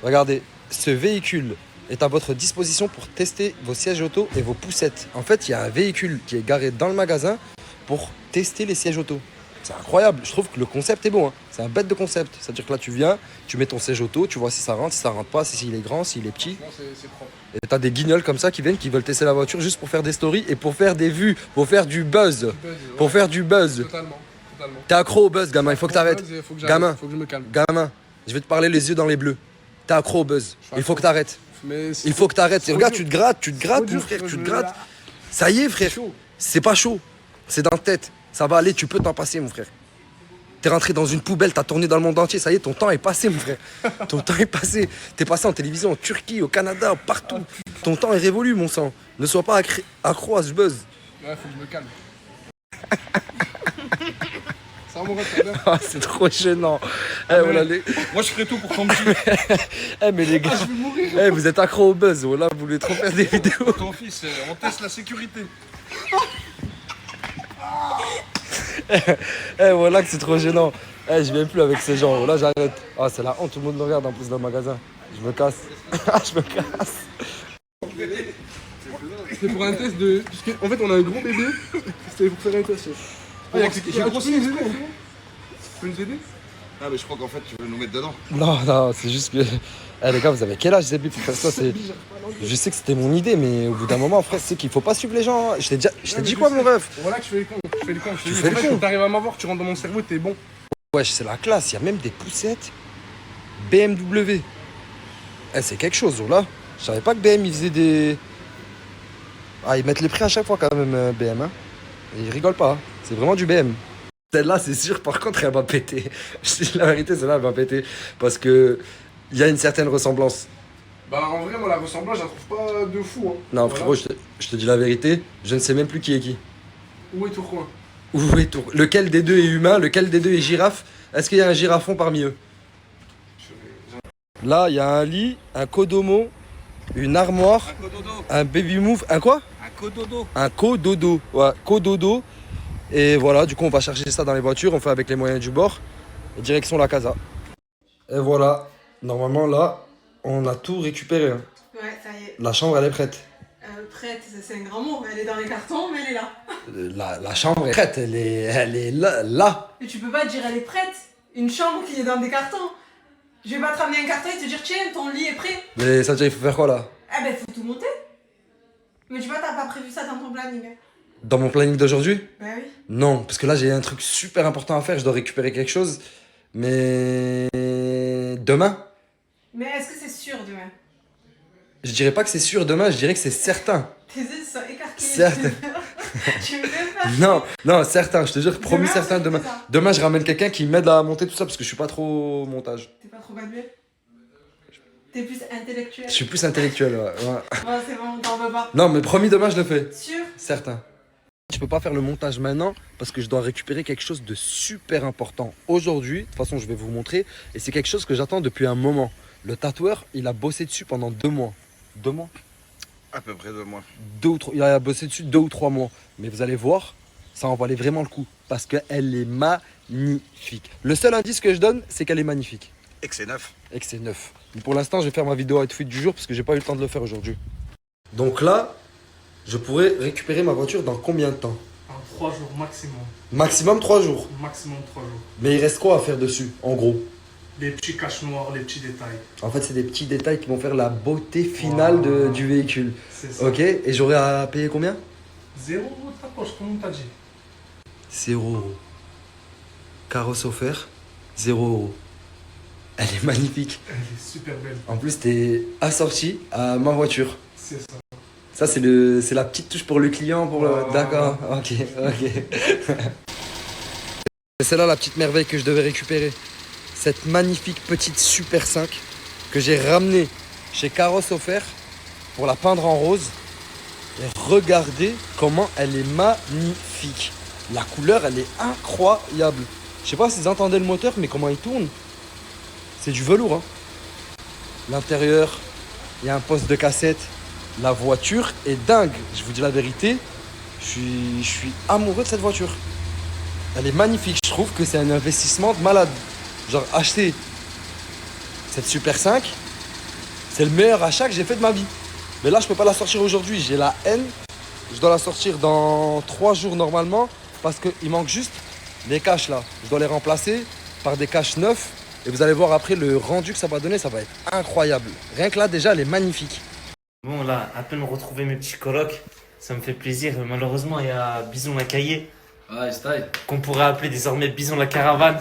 Regardez, ce véhicule est à votre disposition pour tester vos sièges auto et vos poussettes. En fait, il y a un véhicule qui est garé dans le magasin pour tester les sièges auto. C'est incroyable, je trouve que le concept est bon, hein. C'est un bête de concept. C'est-à-dire que là tu viens, tu mets ton siège auto, tu vois si ça rentre pas, si il est grand, s'il est petit.
C'est propre.
Et t'as des guignols comme ça qui viennent, qui veulent tester la voiture juste pour faire des stories et pour faire des vues, pour faire du buzz. Pour faire du buzz.
Totalement.
T'es accro au buzz, gamin, il faut que t'arrêtes. Gamin,
faut que je me calme.
gamin, je vais te parler les yeux dans les bleus. T'es accro au buzz, il faut que t'arrêtes. Il faut que t'arrêtes. Regarde, tu te grattes, mon frère, tu te grattes. Ça y est, frère, c'est pas chaud, c'est dans la tête. Ça va aller, tu peux t'en passer, mon frère. T'es rentré dans une poubelle, t'as tourné dans le monde entier, ça y est, ton temps est passé, mon frère. Ton temps est passé. T'es passé en télévision, en Turquie, au Canada, partout. Ton temps est révolu, mon sang. Ne sois pas accro à ce buzz.
Ouais, faut que je me calme. Ça va, mon ref, ça va bien.
Ah, c'est trop gênant. Voilà,
Moi, je ferai tout pour ton petit.
Mais les gars,
Je vais mourir.
vous êtes accro au buzz. Voilà, vous voulez trop faire des vidéos.
Ton fils, on teste la sécurité.
Voilà que c'est trop gênant. Je viens plus avec ces gens. Là, j'arrête. Ah, c'est la honte. Tout le monde me regarde en plus dans le magasin. Je me casse. Je me casse.
C'est pour un test de. En fait, on a un gros bébé. C'était pour faire un test. J'ai grossi les bébés. Tu peux nous aider?
Ah, mais je crois qu'en fait, tu veux nous mettre dedans.
Non, c'est juste que. Les gars, vous avez quel âge, Zébi, pour faire ça? Je sais que c'était mon idée, mais au bout d'un moment, frère, c'est qu'il faut pas suivre les gens. Je t'ai dit quoi, mon ref?
Voilà que je fais le con. Je fais le con.
Tu fais le con.
Quand t'arrives à m'avoir, tu rentres dans mon cerveau, t'es bon.
Wesh, c'est la classe. Il y a même des poussettes BMW. C'est quelque chose, là. Je savais pas que BM, ils faisaient des. Ah, ils mettent les prix à chaque fois, quand même, BM. Hein. Et ils rigolent pas. Hein. C'est vraiment du BM. Celle-là, c'est sûr, par contre, elle va péter. Je dis la vérité, celle-là, elle va péter. Parce que il y a une certaine ressemblance.
Bah, en vrai, moi, la ressemblance, je la trouve pas de fou. Hein.
Non,
voilà.
frérot, je te dis la vérité, je ne sais même plus qui est qui.
Où est Tourcoing?
Où est Tourcoing? Lequel des deux est humain? Lequel des deux est girafe? Est-ce qu'il y a un girafon parmi eux? Là, il y a un lit, un kodomo, une armoire, un baby move. Un quoi?
Un cododo.
Un cododo. Ouais, cododo. Et voilà, du coup, on va chercher ça dans les voitures, on fait avec les moyens du bord. Et direction la casa. Et voilà, normalement là, on a tout récupéré. Hein.
Ouais, ça y est.
La chambre, elle est prête.
Prête, c'est un grand mot. Elle est dans les cartons, mais elle est là.
La chambre est prête, elle est là.
Mais tu peux pas dire elle est prête. Une chambre qui est dans des cartons. Je vais pas te ramener un carton et te dire tiens, ton lit est prêt.
Mais ça veut dire, il faut faire quoi là?
Eh ben, faut tout monter. Mais tu vois, t'as pas prévu ça dans ton planning.
Dans mon planning d'aujourd'hui?
Bah oui.
Non, parce que là, j'ai un truc super important à faire, je dois récupérer quelque chose. Mais demain?
Mais est-ce que c'est sûr demain?
Je dirais pas que c'est sûr demain, je dirais que c'est certain.
Tes yeux sont écarquillés.
Certain.
Tu veux faire?
Non, certain, je te jure, promis
Demain,
certain,
c'est
demain.
ça.
Demain, je ramène quelqu'un qui m'aide à monter tout ça parce que je suis pas trop au montage.
T'es pas trop manuel? T'es plus intellectuel?
Je suis plus intellectuel, ouais.
Bon, c'est bon, t'en veux pas.
Non, mais promis, demain, je le fais.
Sûr?
Certain. Je peux pas faire le montage maintenant parce que je dois récupérer quelque chose de super important aujourd'hui. De toute façon, je vais vous montrer. Et c'est quelque chose que j'attends depuis un moment. Le tatoueur, il a bossé dessus pendant 2 mois. 2 mois?
À peu près 2 mois.
2 ou 3. Il a bossé dessus 2 ou 3 mois. Mais vous allez voir, ça en valait vraiment le coup. Parce qu'elle est magnifique. Le seul indice que je donne, c'est qu'elle est magnifique.
Et que c'est neuf.
Et que c'est neuf. Mais pour l'instant, je vais faire ma vidéo outfit du jour parce que j'ai pas eu le temps de le faire aujourd'hui. Donc là, je pourrais récupérer ma voiture dans combien de temps?
En 3 jours maximum.
Maximum 3 jours.
Maximum 3 jours.
Mais il reste quoi à faire dessus, en gros?
Les petits caches noirs, les petits détails.
En fait, c'est des petits détails qui vont faire la beauté finale du véhicule.
C'est ça.
Ok, et j'aurai à payer combien?
0 de ta poche, comme on t'a dit.
0 €. Carrosse offert, 0 €. Elle est magnifique.
Elle est super belle.
En plus, t'es assorti à ma voiture.
C'est ça.
Ça, c'est la petite touche pour le client. D'accord, ok. C'est là la petite merveille que je devais récupérer. Cette magnifique petite Super 5 que j'ai ramenée chez Carrosse Offert pour la peindre en rose. Et regardez comment elle est magnifique. La couleur, elle est incroyable. Je sais pas si vous entendez le moteur, mais comment il tourne. C'est du velours. Hein. L'intérieur, il y a un poste de cassette. La voiture est dingue. Je vous dis la vérité, je suis amoureux de cette voiture. Elle est magnifique. Je trouve que c'est un investissement de malade. Genre, acheter cette Super 5, c'est le meilleur achat que j'ai fait de ma vie. Mais là, je peux pas la sortir aujourd'hui. J'ai la haine. Je dois la sortir dans 3 jours normalement parce qu'il manque juste les caches là. Je dois les remplacer par des caches neufs. Et vous allez voir après le rendu que ça va donner, ça va être incroyable. Rien que là, déjà, elle est magnifique.
Bon, là, à peine retrouver mes petits colocs, ça me fait plaisir. Malheureusement, il y a Bison la Caillé.
Ouais, style.
Qu'on pourrait appeler désormais Bison la Caravane.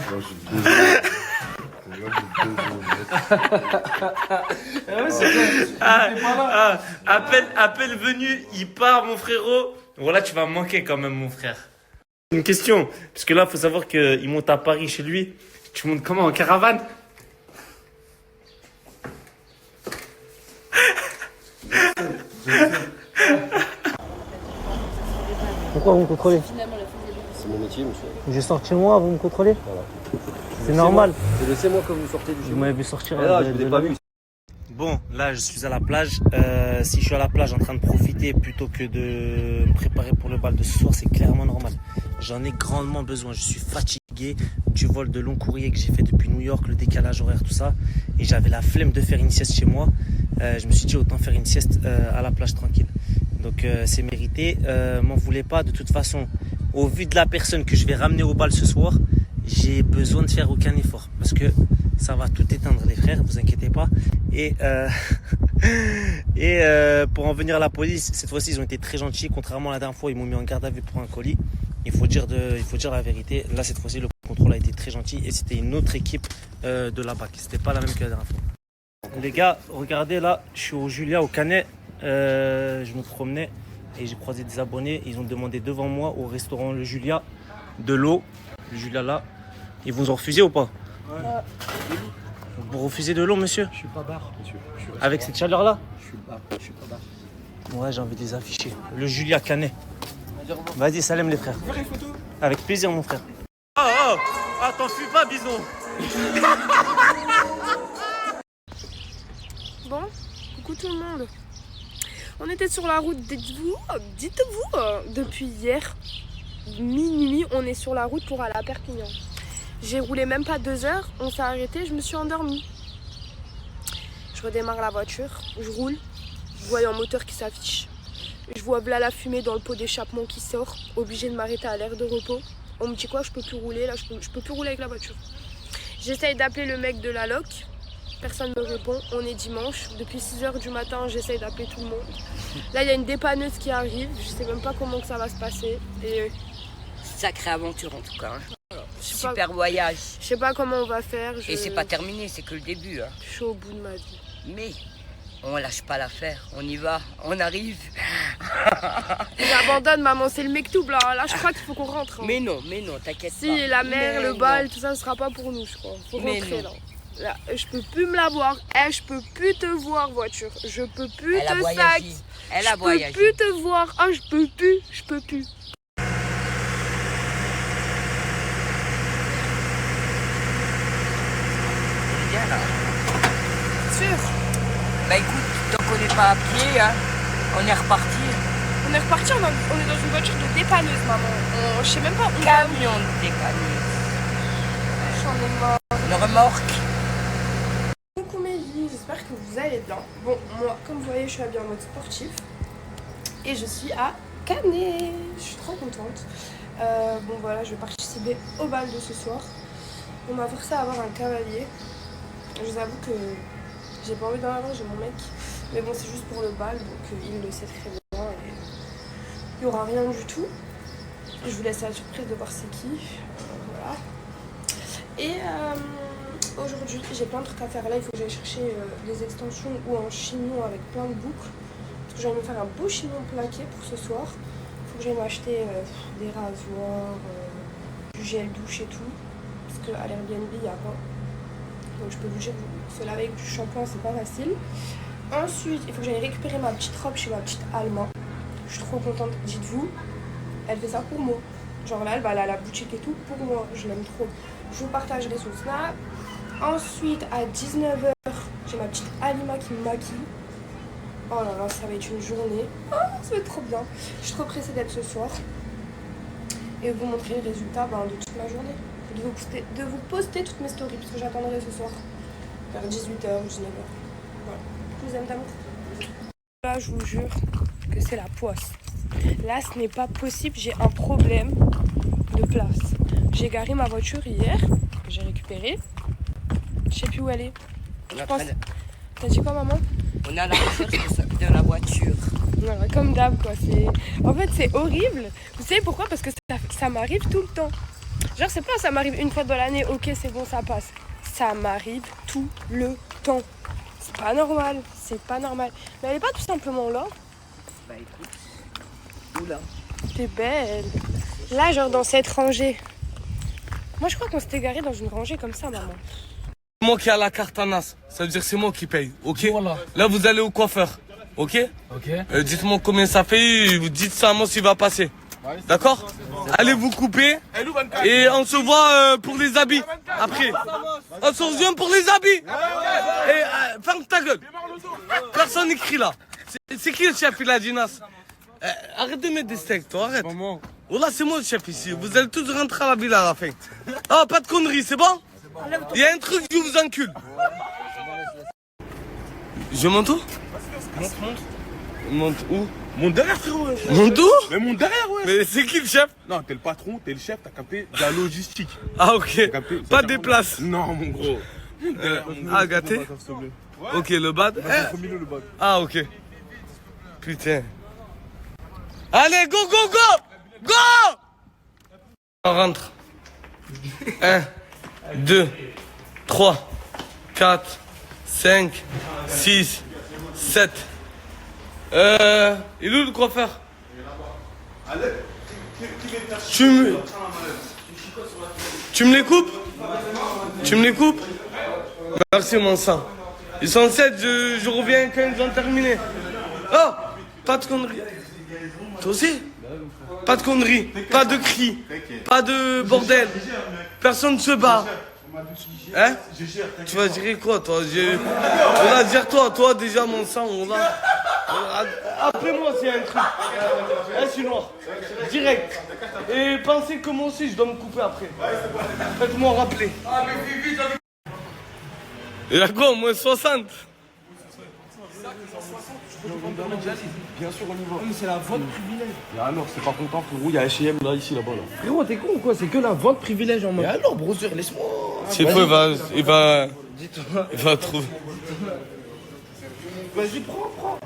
À peine venu, il part, mon frérot. Voilà, tu vas me manquer quand même, mon frère. Une question, parce que là, il faut savoir qu'il monte à Paris chez lui. Tu montes comment, en caravane?
Pourquoi vous me contrôlez?
C'est mon métier, monsieur.
J'ai sorti moi, vous me contrôlez?
Voilà.
C'est normal.
C'est le c'est moi que vous sortez du chez
vous m'avez vu sortir.
Là, je ne l'ai pas vu.
Bon, là, je suis à la plage. Si je suis à la plage en train de profiter plutôt que de me préparer pour le bal de ce soir, c'est clairement normal. J'en ai grandement besoin. Je suis fatigué du vol de long courrier que j'ai fait depuis New York, le décalage horaire, tout ça. Et j'avais la flemme de faire une sieste chez moi. Je me suis dit, autant faire une sieste à la plage tranquille. Donc, c'est mérité. M'en voulez pas. De toute façon, au vu de la personne que je vais ramener au bal ce soir, j'ai besoin de faire aucun effort. Parce que ça va tout éteindre, les frères, vous inquiétez pas. Et pour en venir à la police, cette fois-ci, ils ont été très gentils. Contrairement à la dernière fois, ils m'ont mis en garde à vue pour un colis. Il faut dire la vérité. Là, cette fois-ci, le contrôle a été très gentil. Et c'était une autre équipe de la BAC. C'était pas la même que la dernière fois. Les gars, regardez là, je suis au Julia, au Canet. Je me promenais et j'ai croisé des abonnés. Ils ont demandé devant moi, au restaurant Le Julia, de l'eau. Le Julia là. Ils vous ont refusé ou pas? Ouais. Vous refusez de l'eau, monsieur?
Je suis pas bar, monsieur.
Avec cette chaleur-là?
Je suis pas bar.
Ouais, j'ai envie de les afficher. Le Julia Canet. Vas-y, salam les frères.
Vous voulez une photo?
Avec plaisir, mon frère. T'en fuis pas, Bison.
Bon, coucou tout le monde. On était sur la route, dites-vous, depuis hier, minuit, on est sur la route pour aller à Perpignan. J'ai roulé même pas 2 heures, on s'est arrêté, je me suis endormie. Je redémarre la voiture, je roule, je vois un moteur qui s'affiche. Je vois là la fumée dans le pot d'échappement qui sort, obligé de m'arrêter à l'aire de repos. On me dit quoi, je peux plus rouler, là je peux plus rouler avec la voiture. J'essaye d'appeler le mec de la loc, personne ne me répond, on est dimanche. Depuis 6 heures du matin, j'essaye d'appeler tout le monde. Là, il y a une dépanneuse qui arrive, je sais même pas comment que ça va se passer. Et
sacrée aventure en tout cas.
Super
voyage.
Je sais pas comment on va faire.
Et c'est pas terminé, c'est que le début. Hein.
Je suis au bout de ma vie.
Mais on lâche pas l'affaire, on y va, on arrive.
J'abandonne maman, c'est le mektoub là. Là je crois qu'il faut qu'on rentre. Hein.
Mais non, t'inquiète pas.
Si la mer, le bal, tout ça ne sera pas pour nous je crois. Faut rentrer là. Je peux plus me la voir. Je peux plus te voir voiture. Je peux plus te sac.
Elle a voyagé.
Je peux plus te voir. Ah je peux plus.
Bien là.
Sûr.
Bah écoute, tant qu'on n'est pas à pied, hein, on est reparti.
On est reparti, on est dans une voiture de dépanneuse, maman. Je sais même pas.
Camion de dépanneuse.
J'en ai marre.
Une remorque.
Coucou mes vies, j'espère que vous allez bien. Bon, moi, comme vous voyez, je suis habillée en mode sportif. Et je suis à Canet. Je suis trop contente. Bon voilà, je vais participer au bal de ce soir. On m'a forcé à avoir un cavalier. Je vous avoue que j'ai pas envie d'en avoir, j'ai mon mec. Mais bon, c'est juste pour le bal, donc il le sait très bien. Et il n'y aura rien du tout. Je vous laisse la surprise de voir c'est qui. Voilà. Et aujourd'hui, j'ai plein de trucs à faire. Là, il faut que j'aille chercher des extensions ou un chignon avec plein de boucles. Parce que j'ai envie de me faire un beau chignon plaqué pour ce soir. Il faut que j'aille m'acheter des rasoirs, du gel douche et tout. Parce qu'à l'Airbnb, il n'y a pas. Donc je peux bouger, se laver avec du shampoing, c'est pas facile. Ensuite, il faut que j'aille récupérer ma petite robe chez ma petite Alma. Je suis trop contente, dites-vous. Elle fait ça pour moi. Genre là, elle va aller à la boutique et tout pour moi. Je l'aime trop. Je vous partagerai son snap. Ensuite, à 19h, j'ai ma petite Alima qui me maquille. Oh là là, ça va être une journée. Oh, ça va être trop bien. Je suis trop pressée d'être ce soir. Et vous montrer le résultat de toute ma journée. De vous poster toutes mes stories parce que j'attendrai ce soir. Vers 18h, 19h. Voilà. Je vous aime d'amour. Là, je vous jure que c'est la poisse. Là, ce n'est pas possible. J'ai un problème de place. J'ai garé ma voiture hier, que j'ai récupérée. Je sais plus où elle est. Je pense... T'as dit quoi, maman?
On est à la recherche de la voiture.
Voilà, comme d'hab, quoi. En fait, c'est horrible. Vous savez pourquoi? Parce que ça m'arrive tout le temps. Genre, c'est pas ça m'arrive une fois dans l'année, ok, c'est bon, ça passe. Ça m'arrive tout le temps. C'est pas normal. C'est pas normal. Mais elle est pas tout simplement là.
Bah écoute. Oula.
T'es belle. Là, genre dans cette rangée. Moi, je crois qu'on s'était garé dans une rangée comme ça, maman.
C'est moi qui ai la carte à NAS, ça veut dire c'est moi qui paye, ok? Voilà. Là vous allez au coiffeur, ok? Ok. Dites-moi combien ça fait, vous dites ça à moi s'il va passer. D'accord? Allez vous couper et on se voit pour les habits après. On se revient pour les habits. Et ferme ta gueule. Personne n'écrit là. C'est qui le chef il a dit NAS? Arrête de mettre des steaks, toi, arrête. Oh là c'est moi le chef ici, vous allez tous rentrer à la ville à la fin. Ah, pas de conneries, c'est bon? Il y a un truc, je vous encule. Je monte où? Monte où?
Monte derrière, frérot.
Monte où?
Mais monte derrière, ouais.
Mais c'est qui le chef?
Non, t'es le patron, t'es le chef, t'as capté de la logistique.
Ah, ok. Pas des places.
Non, mon gros.
Ah, gâté? Ok, le bad. Ah, ok. Putain. Allez, go, go, go! Go! On rentre. 1, 2, 3, 4, 5, 6, 7. Il est où le coiffeur? Tu me les coupes? Tu me les coupes? Merci mon sang. Ils sont 7, je reviens quand ils ont terminé. Oh! Pas de conneries. Toi aussi? Pas de conneries, pas de cris, pas de bordel. Personne ne se bat. Hein? Tu vas dire quoi, toi? On va dire toi déjà, mon sang, on va. Appelez-moi s'il y a un truc. Hein, je suis noir. Direct. Et pensez que moi aussi, je dois me couper après. Faites-moi rappeler. Il a quoi, au moins 60?
Bien sûr, on y va. Mais c'est la vente privilège. Et alors, c'est pas content, frérot, il y a H&M là, ici, là-bas, là. Frérot, t'es con ou quoi? C'est que la vente privilège en mode. Et alors, brother, laisse-moi.
C'est quoi, il va trouver.
Vas-y, prends.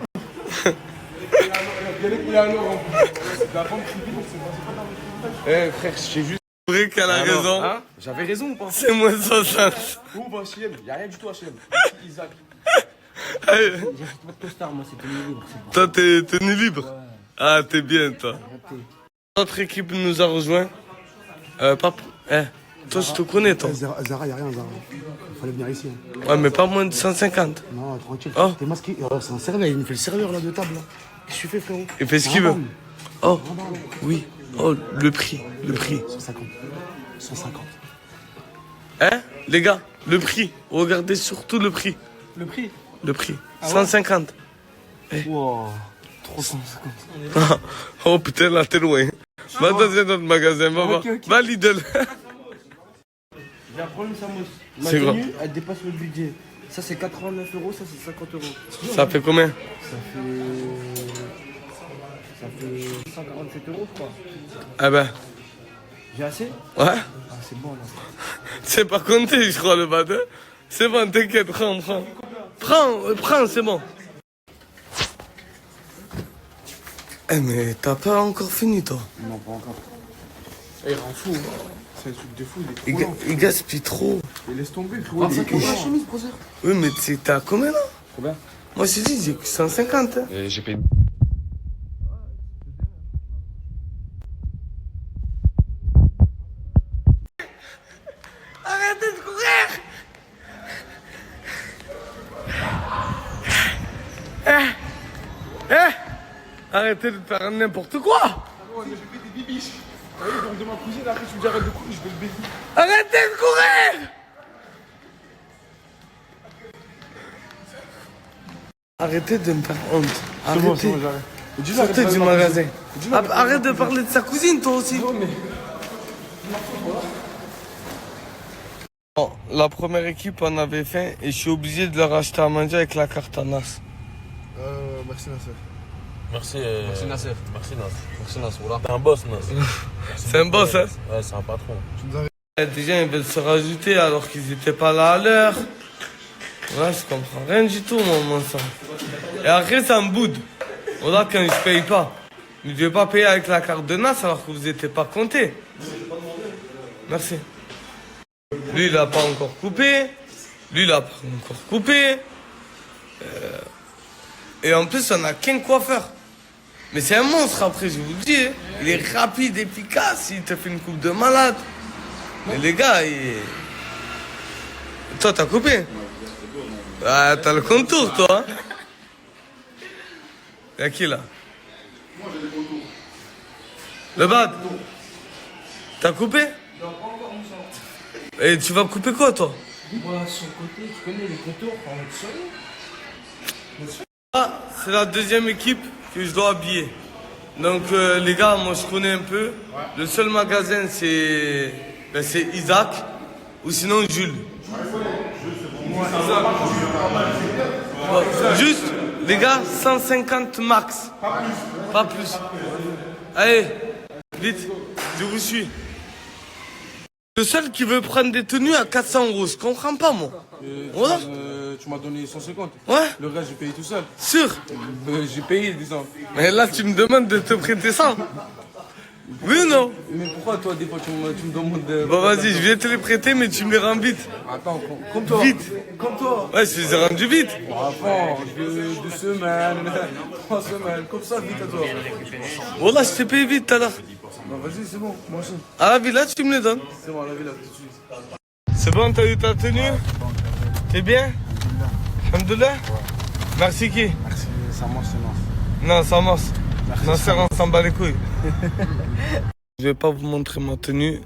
Il y a alors, c'est la vente privilège, c'est pas frère, j'ai juste.
C'est vrai qu'elle a raison.
Hein? J'avais raison ou pas?
C'est moins 60.
Où va H&M? Il y a rien du tout H&M. Isaac.
J'achète pas de costard, moi, c'est tenue libre.
Toi, t'es tenue libre? Ouais. Ah, t'es bien, toi. Notre équipe nous a rejoint. Toi, je te connais, toi.
Zara, y'a rien, Zara. Il fallait venir ici. Hein.
Ouais, mais pas moins de 150.
Non, tranquille.
Oh.
T'es masqué. C'est un serveur, il me fait le serveur là de table. Là. Qu'est-ce que tu fais, frérot?
Il fait ce qu'il veut. Oh, oui. Oh, le prix.
150.
Hein, les gars, le prix. Regardez surtout le prix.
Le prix?
Le prix. 150.
Wow. 350.
Oh putain, là, t'es loin. Va dans un autre magasin, va voir. Va Lidl.
J'ai un problème, Samos. Ma
C'est quoi?
tenue, elle dépasse le budget. Ça, c'est 89 €, ça, c'est 50 €.
Ça fait combien?
Ça fait 147 €, je crois.
Ah ben.
J'ai assez?
Ouais.
Ah, c'est bon, là.
C'est pas compté, je crois, le bad. Hein? C'est bon, t'inquiète, prends. Prends, c'est bon. Eh, mais t'as pas encore fini, toi?
Non, pas encore. Il rend fou. C'est un truc de fou.
Il gaspille trop.
Il laisse tomber, frérot. Il est la chemise, brother.
Oui, mais t'as combien, là?
Combien?
Moi, j'ai dit, j'ai 150. Hein.
J'ai payé.
Arrêtez de courir! Arrêtez de faire n'importe quoi.
Ouais, mais j'ai fait des bibiches. Ah oui, donc de ma cousine, après tu me dis arrête de courir, je vais le baiser.
Arrêtez de courir. Arrêtez de me faire honte. Arrêtez.
C'est bon, j'arrête.
Sortez du magasin. Arrête de parler de sa cousine, toi aussi. Bon, la première équipe en avait faim et je suis obligé de leur acheter à manger avec la carte à Nas.
Merci Nasser.
Merci,
Merci Nasser.
Merci Nas.
Merci Nasser, voilà.
T'es un boss, Nas.
C'est un boss, hein?
Ouais, c'est un patron.
Des gens ils veulent se rajouter alors qu'ils n'étaient pas là à l'heure. Ouais, je comprends rien du tout, mon sang. Et après, ça me boude. Voilà, quand je paye pas. Mais je vais pas payer avec la carte de Nas alors que vous n'étiez pas compté. Merci. Lui, il a pas encore coupé. Lui, il a pas encore coupé. Et en plus, on n'a qu'un coiffeur. Mais c'est un monstre après, je vous le dis. Hein. Il est rapide, efficace, il te fait une coupe de malade. Mais les gars, toi, t'as coupé? Ah, t'as le contour, toi. Hein. Y'a qui, là?
Moi, j'ai des contours.
Le bad? T'as coupé?
Non, pas encore, mon sang.
Et tu vas couper quoi, toi?
Voilà, sur le côté, tu connais les contours, on va te soigner.
Ah, c'est la deuxième équipe que je dois habiller. Donc, les gars, moi, je connais un peu. Le seul magasin, c'est Isaac. Ou sinon, Jules. Juste, les gars, 150 max. Pas plus. Allez, vite, je vous suis. Le seul qui veut prendre des tenues à 400 €, je comprends pas, moi. Voilà.
Tu m'as donné 150.
Ouais.
Le reste, j'ai payé tout seul.
Sûr?
J'ai payé, disons.
Mais là, tu me demandes de te prêter ça. Oui ou non?
Mais pourquoi, toi, des fois, tu me demandes de...
Bon, vas-y, je vais te les prêter, mais tu me les rends vite.
Attends, comme toi.
Vite.
Comme toi.
Ouais, je les ai rendus vite.
Avant, 2 semaines, 3 semaines, comme ça, vite à toi.
Voilà, je t'ai payé vite tout à l'heure.
Non, vas-y, c'est bon, moi aussi.
À la villa, tu me les donnes.
C'est bon, à la villa, tout de suite.
C'est bon, t'as eu ta tenue? T'es bien? Alhamdoulilah. Merci qui?
Merci, ça mange, c'est Nas.
Non, ça marche. Non, c'est on s'en bat les couilles. Je vais pas vous montrer ma tenue.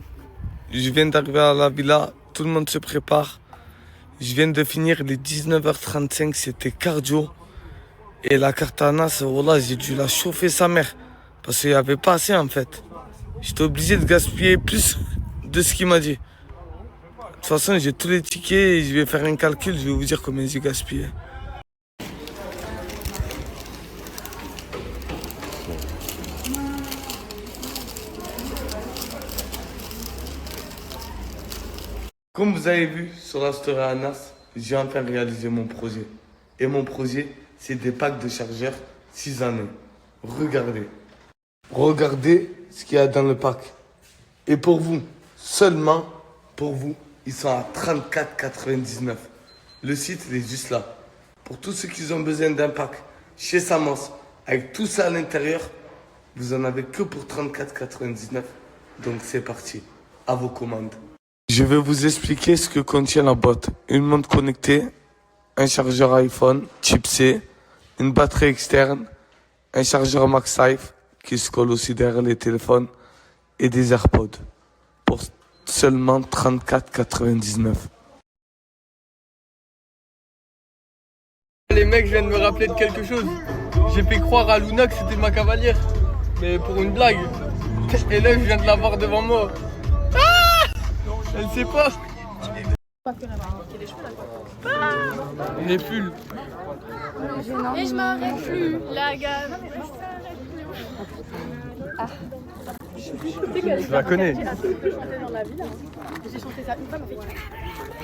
Je viens d'arriver à la villa, tout le monde se prépare. Je viens de finir les 19h35, c'était cardio. Et la carte à Nas, voilà, j'ai dû la chauffer sa mère. Parce qu'il n'y avait pas assez en fait. J'étais obligé de gaspiller plus de ce qu'il m'a dit. De toute façon, j'ai tous les tickets et je vais faire un calcul, je vais vous dire combien j'ai gaspillé. Comme vous avez vu sur la story à Nas, j'ai enfin réalisé mon projet. Et mon projet, c'est des packs de chargeurs 6 années. Regardez. Regardez ce qu'il y a dans le pack. Et pour vous, seulement pour vous, ils sont à 34,99. Le site, il est juste là. Pour tous ceux qui ont besoin d'un pack chez Samos, avec tout ça à l'intérieur, vous en avez que pour 34,99. Donc c'est parti, à vos commandes. Je vais vous expliquer ce que contient la boîte. Une montre connectée, un chargeur iPhone type C, une batterie externe, un chargeur MagSafe qui se colle aussi derrière les téléphones et des AirPods pour seulement 34,99.
Les mecs viennent me rappeler de quelque chose. J'ai fait croire à Luna que c'était ma cavalière, mais pour une blague. Et là je viens de la voir devant moi. Ah, elle sait pas. Les pulls.
Et je m'arrête plus, la gamme.
Je la connais.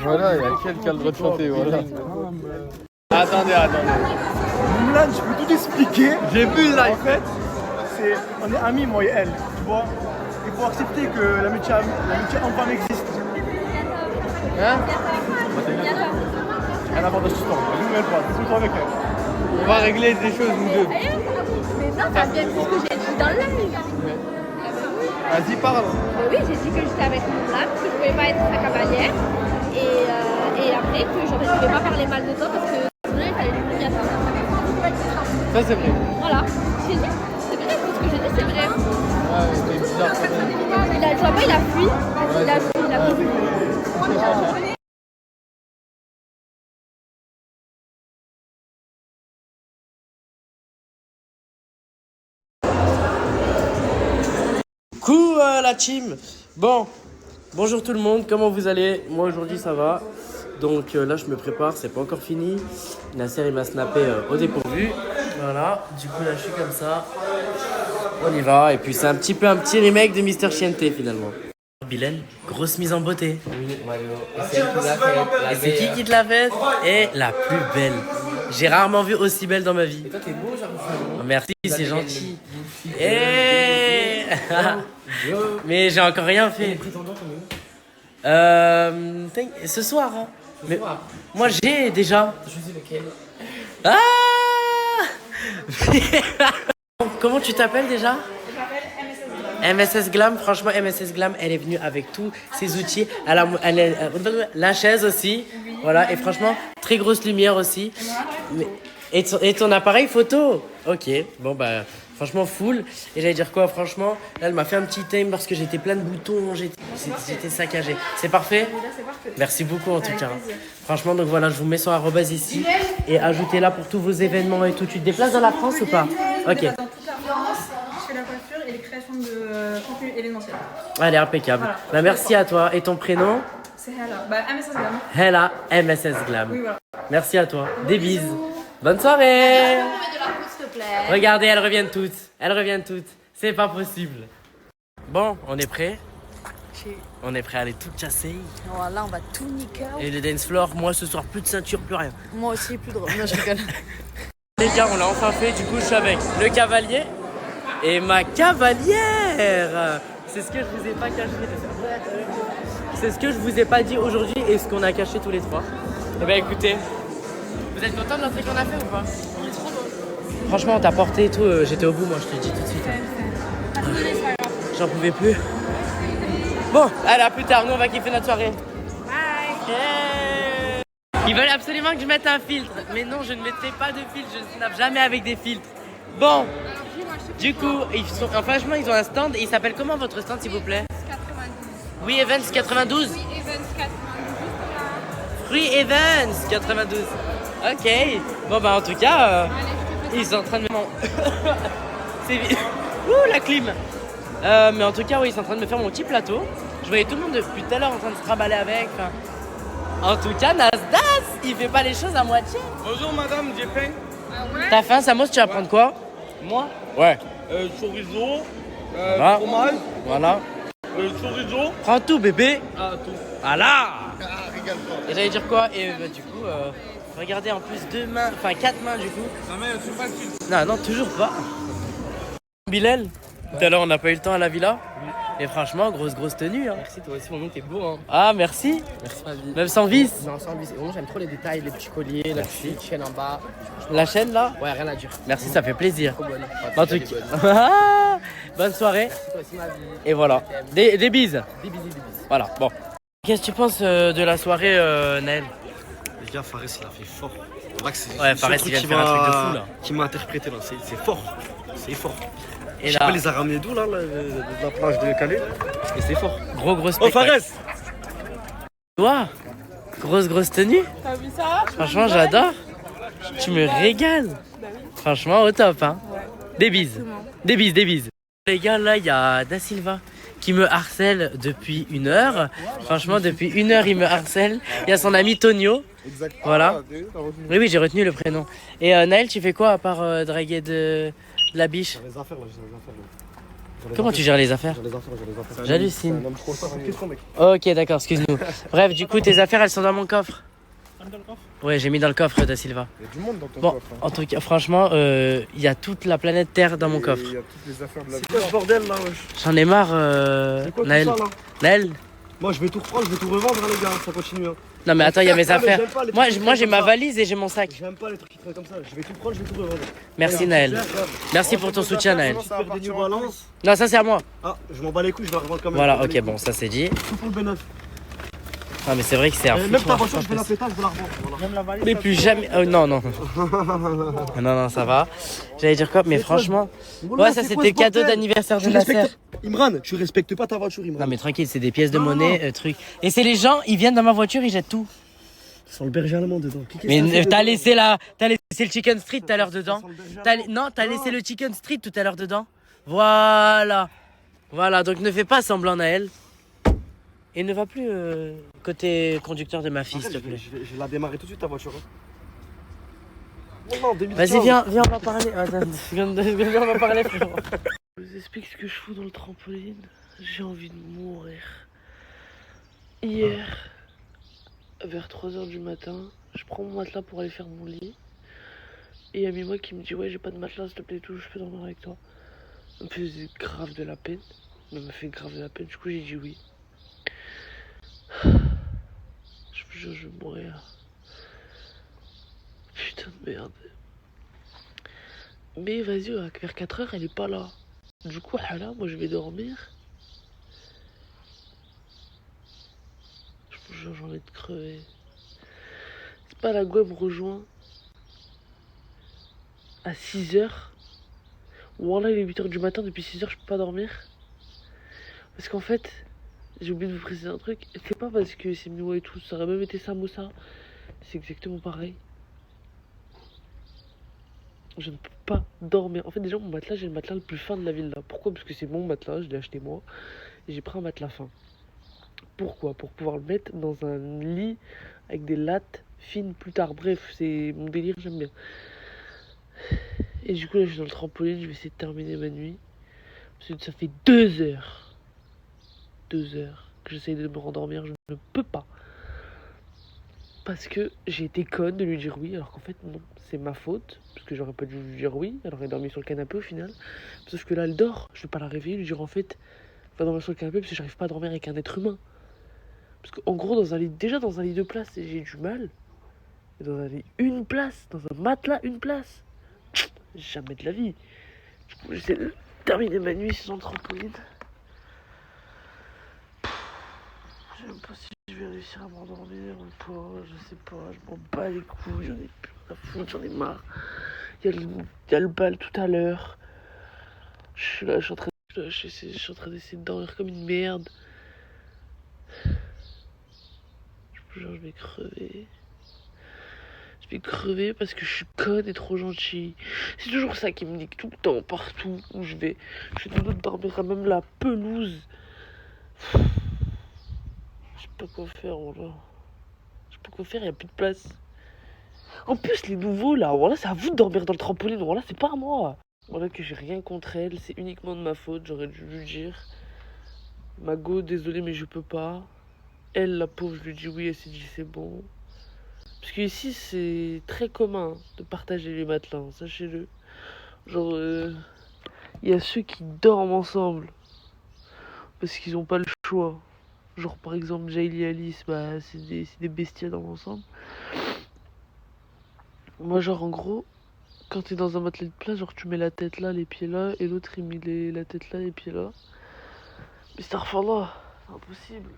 Voilà, il y a quelqu'un qui a le droit de chanter, voilà. Attendez.
Moulin, je peux tout expliquer.
J'ai vu le live.
En fait, on est amis, moi et elle, tu vois. Il faut accepter que l'amitié homme-femme existe.
Hein?
Elle a pas de suspens, elle nouvelle fois, dis-toi avec elle.
On va régler des choses, nous deux.
Mais non, t'as bien dit ce que j'ai dit dans le live.
Vas-y, parle.
Oui, j'ai dit que j'étais avec mon âme, que je pouvais pas être sa cavalière. Et après, que je ne pouvais pas parler mal de toi parce que sinon il fallait lui dire ça.
Ça, c'est vrai.
Voilà, j'ai dit. Je vois pas, il a fui. Il a fui.
Coucou la team. Bon, bonjour tout le monde, comment vous allez? Moi aujourd'hui ça va. Donc là je me prépare, c'est pas encore fini. Nasser il m'a snappé au dépourvu. Voilà, du coup là je suis comme ça. On y va, et puis c'est un petit remake de Mister Chiente finalement. Bilal, grosse mise en beauté. Oui, Mario. Et c'est qui te l'a faite? Et la plus belle. J'ai rarement vu aussi belle dans ma vie. Et toi t'es beau, genre. Merci, c'est gentil. Et mais j'ai encore rien fait. Ce soir. Hein. Mais moi j'ai déjà. Je sais lequel. Ah. Comment tu t'appelles déjà?
Je m'appelle
MSS Glam. Franchement, MSS Glam, elle est venue avec tous ses outils. La chaise aussi. Oui. Voilà, et franchement, très grosse lumière aussi. Et ton appareil photo. Ok, bon bah. Franchement full. Et j'allais dire quoi? Franchement, là elle m'a fait un petit time parce que j'étais plein de boutons, j'étais saccagé. C'est parfait? Merci beaucoup en tout cas. Franchement, donc voilà, je vous mets sur arrobase ici et ajoutez-la pour tous vos événements et tout. Tu te déplaces dans la France ou pas? Ok.
Dans toute la France, je fais la coiffure et les créations de contenu événementiel.
Allez, impeccable.
Voilà.
Bah, merci à toi. Et ton prénom?
C'est Hella. Bah, MSS Glam.
Hella, MSS Glam.
Oui, voilà.
Merci à toi. Des bises. Bonne soirée.
S'il te plaît.
Regardez, elles reviennent toutes. Elles reviennent toutes. C'est pas possible. Bon, on est prêt? On est prêt à aller tout casser.
Voilà, on va tout niquer.
Et le dance floor, moi ce soir, plus de ceinture, plus rien.
Moi aussi, plus drôle. Non, je rigole.
Les gars, on l'a enfin fait. Du coup, je suis avec le cavalier et ma cavalière. C'est ce que je vous ai pas caché. C'est ce que je vous ai pas dit aujourd'hui et ce qu'on a caché tous les trois. Eh ben écoutez, vous êtes content de l'entrée qu'on a fait ou pas? On est trop beau. Franchement, on t'a porté et tout. J'étais au bout, moi, je te le dis tout de suite. J'en pouvais plus. Bon, allez, à plus tard. Nous, on va kiffer notre soirée. Bye. Yeah. Ils veulent absolument que je mette un filtre. Mais non, je ne mettrai pas de filtre. Je ne snap jamais avec des filtres. Bon, du coup, franchement, ils ont un stand. Il s'appelle comment votre stand, s'il vous plaît?
92.
Oui, Evans 92. Free Evans 92. Ok. Bon, bah, en tout cas, ils sont en train de me. C'est vite. Ouh, la clim. Mais en tout cas, oui, ils sont en train de me faire mon petit plateau. Je voyais tout le monde depuis tout à l'heure en train de se trimballer avec. En tout cas, Nasdas, il fait pas les choses à moitié.
Bonjour madame, j'ai faim.
T'as faim, Samos, tu vas prendre quoi?
Moi?
Ouais.
Chorizo,
Voilà.
fromage,
Voilà.
chorizo.
Prends tout, bébé.
Ah, tout.
Voilà. Et j'allais dire quoi? Et bah, du coup, regardez en plus 2 mains, enfin 4 mains du coup.
La main, c'est facile.
Non, non, toujours pas. Bilal, tout à l'heure on n'a pas eu le temps à la villa. Et franchement, grosse tenue. Hein.
Merci, toi aussi, mon nom, t'es beau. Hein.
Ah, merci.
Merci, ma vie.
Même sans vis?
Non, sans vis. Moi, j'aime trop les détails, les petits colliers, la petite chaîne en bas.
La chaîne là?
Ouais, rien à dire.
Merci, ça fait plaisir.
Trop bonne.
En tout cas, bonne soirée.
Merci, toi aussi, ma vie.
Et voilà. Des bises.
Des bises.
Voilà, bon. Qu'est-ce que tu penses de la soirée, Naël?
Les gars, Fares, il a fait fort.
Ouais, Fares, il vient de faire un truc de fou là.
Qui m'a interprété là, c'est fort. C'est fort.
Et
je sais
là,
pas, les a ramenés d'où là, de la plage de Calais. Et c'est fort.
gros
Oh,
spectacle.
Fares!
Toi, grosse tenue.
T'as vu ça?
Franchement, j'adore. Tu me régales. Franchement, au top, hein. Des bises. Des bises. Les gars, là, il y a Da Silva qui me harcèle depuis 1 heure. Franchement, depuis 1 heure, il me harcèle. Il y a son ami Tonio.
Exactement.
Voilà. Oui, j'ai retenu le prénom. Et Naël, tu fais quoi à part draguer de la biche?
Les affaires là, j'ai les affaires là.
Comment tu gères les affaires?
J'ai les affaires.
J'hallucine.
C'est un homme trop fort, mec.
Ok, d'accord, excuse-nous. Bref, du coup, tes affaires, elles sont dans mon coffre. Ouais, j'ai mis dans le coffre, Da Silva.
Il y a du monde dans ton
Bon,
coffre. Hein.
en tout cas, franchement, il y a toute la planète Terre dans mon coffre.
Il y a toutes les affaires de la vie.
C'est quoi ce bordel là, wesh?
J'en ai marre,
C'est quoi tout
Naël.
ça là?
Naël?
Moi je vais tout reprendre, je vais tout revendre hein, les gars, ça continue. Hein.
Non mais attends, il y a mes
Ah, mais
affaires.
j'aime pas les
Moi,
trucs qui
moi
traînent
j'ai ma
comme ça.
valise et j'ai mon sac.
J'aime pas les trucs qui traînent comme ça, je vais tout prendre, je vais tout revendre.
Merci
Regarde,
Naël.
regarde.
Merci pour ton soutien Naël.
Je perds des New Balance.
Non, ça c'est à moi.
Ah, je m'en bats les couilles, je vais revendre quand même.
Voilà, ok, bon, ça c'est dit.
Tout pour le B9.
Ah mais c'est vrai que c'est un
Même
foutoir,
ta voiture,
pas
je vais la
possible.
péter, je vais la revendre. Voilà. Même la valise.
Mais plus jamais. Non, non. Non, ça va. J'allais dire quoi? Mais franchement. Ouais, ça c'était cadeau d'anniversaire de Nasser.
Imran, tu respectes pas ta voiture, Imran.
Non, mais tranquille, c'est des pièces de monnaie, truc. Et c'est les gens, ils viennent dans ma voiture, ils jettent tout.
Sans le berger allemand dedans.
Mais t'as laissé le chicken street tout à l'heure dedans. Non, t'as laissé le chicken street tout à l'heure dedans. Voilà. Voilà, donc ne fais pas semblant Naël. Et ne va plus côté conducteur de ma fille, s'il te plaît.
Je vais la démarrer tout de suite ta voiture. Non,
vas-y, viens, on va parler. Attends, viens, on va parler, frérot. Je vous explique ce que je fous dans le trampoline. J'ai envie de mourir. Hier, vers 3h du matin, je prends mon matelas pour aller faire mon lit. Et il y a Mima qui me dit ouais, j'ai pas de matelas, s'il te plaît, tout, je peux dormir avec toi. Ça me faisait grave de la peine. Ça m'a fait grave de la peine, du coup j'ai dit oui. Je vous jure, je vais mourir. Putain de merde. Mais vas-y, vers 4h, elle est pas là. Du coup, là, moi je vais dormir. Je vous jure, j'ai envie de crever. C'est pas la go, elle me rejoint à 6h. Voilà, il est 8h du matin, depuis 6h, je peux pas dormir. Parce qu'en fait, j'ai oublié de vous préciser un truc. C'est pas parce que c'est Miwa et tout, ça aurait même été Samosa. C'est exactement pareil. Je ne peux pas dormir. En fait, déjà, mon matelas, j'ai le matelas le plus fin de la ville là. Pourquoi? Parce que c'est mon matelas, je l'ai acheté moi. Et j'ai pris un matelas fin. Pourquoi? Pour pouvoir le mettre dans un lit avec des lattes fines plus tard. Bref, c'est mon délire, j'aime bien. Et du coup, là, je suis dans le trampoline, je vais essayer de terminer ma nuit. Parce que ça fait 2 heures. 2 heures que j'essaye de me rendormir, je ne peux pas. Parce que j'ai été conne de lui dire oui, alors qu'en fait, non, c'est ma faute. Parce que j'aurais pas dû lui dire oui, elle aurait dormi sur le canapé au final. Sauf que là, elle dort, je vais pas la réveiller, lui dire en fait, va dormir sur le canapé parce que j'arrive pas à dormir avec un être humain. Parce qu'en gros, déjà dans un lit de place, j'ai du mal. Et dans un lit, une place, dans un matelas, une place. Jamais de la vie. Du coup, j'essaie de terminer ma nuit sans trampoline. Je sais même pas si je vais réussir à m'endormir ou pas, je sais pas, je m'en bats les couilles, j'en ai plus rien à foutre, j'en ai marre. Il y a le bal tout à l'heure. Je suis là, je suis en train d'essayer de dormir comme une merde. Je vais crever. Je vais crever parce que je suis conne et trop gentille. C'est toujours ça qui me nique tout le temps, partout où je vais. Je suis de dormir à même la pelouse. Je sais pas quoi faire, voilà. Je sais pas quoi faire, il n'y a plus de place. En plus, les nouveaux, là, voilà, c'est à vous de dormir dans le trampoline, voilà, c'est pas à moi. Voilà que j'ai rien contre elle, c'est uniquement de ma faute, j'aurais dû lui dire. Mago, désolé, mais je peux pas. Elle, la pauvre, je lui dis oui, elle s'est dit c'est bon. Parce que ici, c'est très commun de partager les matelas, hein, sachez-le. Genre, il y a ceux qui dorment ensemble. Parce qu'ils n'ont pas le choix. Genre, par exemple, Jaili et Alice, bah, c'est des bestias dans l'ensemble. Moi, genre, en gros, quand t'es dans un matelas de place, genre, tu mets la tête là, les pieds là, et l'autre, il met la tête là, les pieds là. Mais c'est impossible.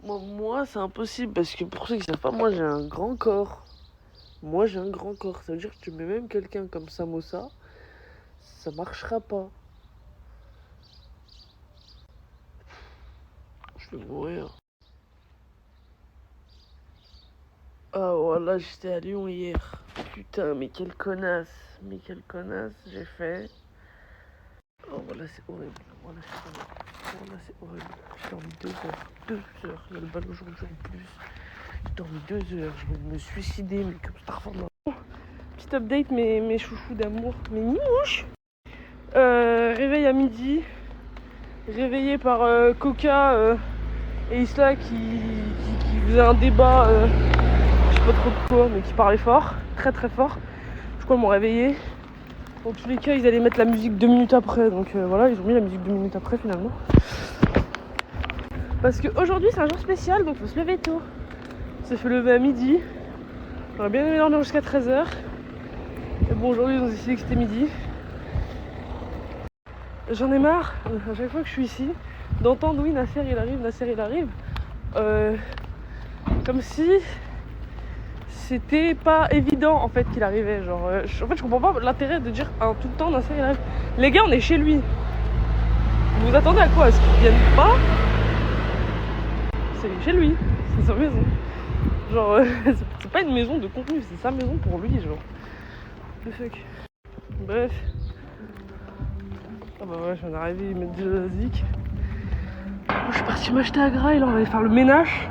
Moi, c'est impossible, parce que pour ceux qui savent pas, moi, j'ai un grand corps. Ça veut dire que tu mets même quelqu'un comme Samosa, ça marchera pas. Je vais mourir. Ah voilà, j'étais à Lyon hier. Putain, mais quelle connasse j'ai fait. Oh voilà, c'est horrible. J'ai dormi 2 heures. Il y a le bal aujourd'hui en plus. J'ai dormi 2 heures. Je vais me suicider, mais comme ça. Petit update, mes chouchous d'amour, mes mimouches. Réveil à midi. Réveillé par Coca et Isla qui faisait un débat, je sais pas trop de quoi, mais qui parlait fort, très très fort. Du coup, ils m'ont réveillé. Dans tous les cas, ils allaient mettre la musique 2 minutes après, donc voilà, ils ont mis la musique 2 minutes après finalement. Parce qu'aujourd'hui, c'est un jour spécial, donc faut se lever tôt. Ça fait lever à midi. J'aurais bien aimé dormir jusqu'à 13h. Mais bon, aujourd'hui, ils ont décidé que c'était midi. J'en ai marre, à chaque fois que je suis ici, d'entendre oui, Nasser il arrive.
comme si c'était pas évident en fait qu'il arrivait. Genre, en fait, je comprends pas l'intérêt de dire tout le temps Nasser il arrive. Les gars, on est chez lui. Vous vous attendez à quoi? Est-ce qu'ils viennent pas? C'est chez lui, c'est sa maison. Genre, c'est pas une maison de contenu, c'est sa maison pour lui, genre. Le fuck. Bref. Ah bah ouais, je viens d'arriver, ils mettent de la zik. Je suis partie m'acheter à Gras et là on va aller faire le ménage.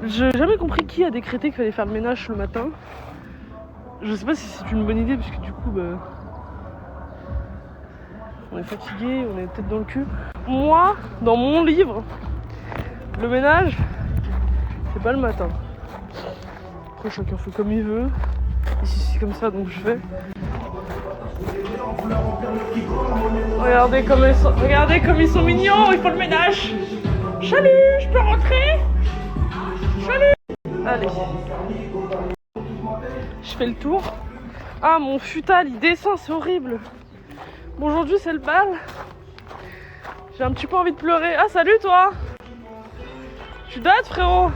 J'ai jamais compris qui a décrété qu'il fallait faire le ménage le matin. Je sais pas si c'est une bonne idée parce que du coup bah on est fatigué, on est tête dans le cul. Moi, dans mon livre, le ménage, c'est pas le matin. Après chacun fait comme il veut. Ici c'est comme ça donc je fais. Regardez comme ils sont mignons, ils font le ménage. Salut, je peux rentrer? Salut. Allez. Je fais le tour. Ah, mon futal, il descend, c'est horrible. Bon, aujourd'hui, c'est le bal. J'ai un petit peu envie de pleurer. Ah, salut, toi. Tu dates, frérot?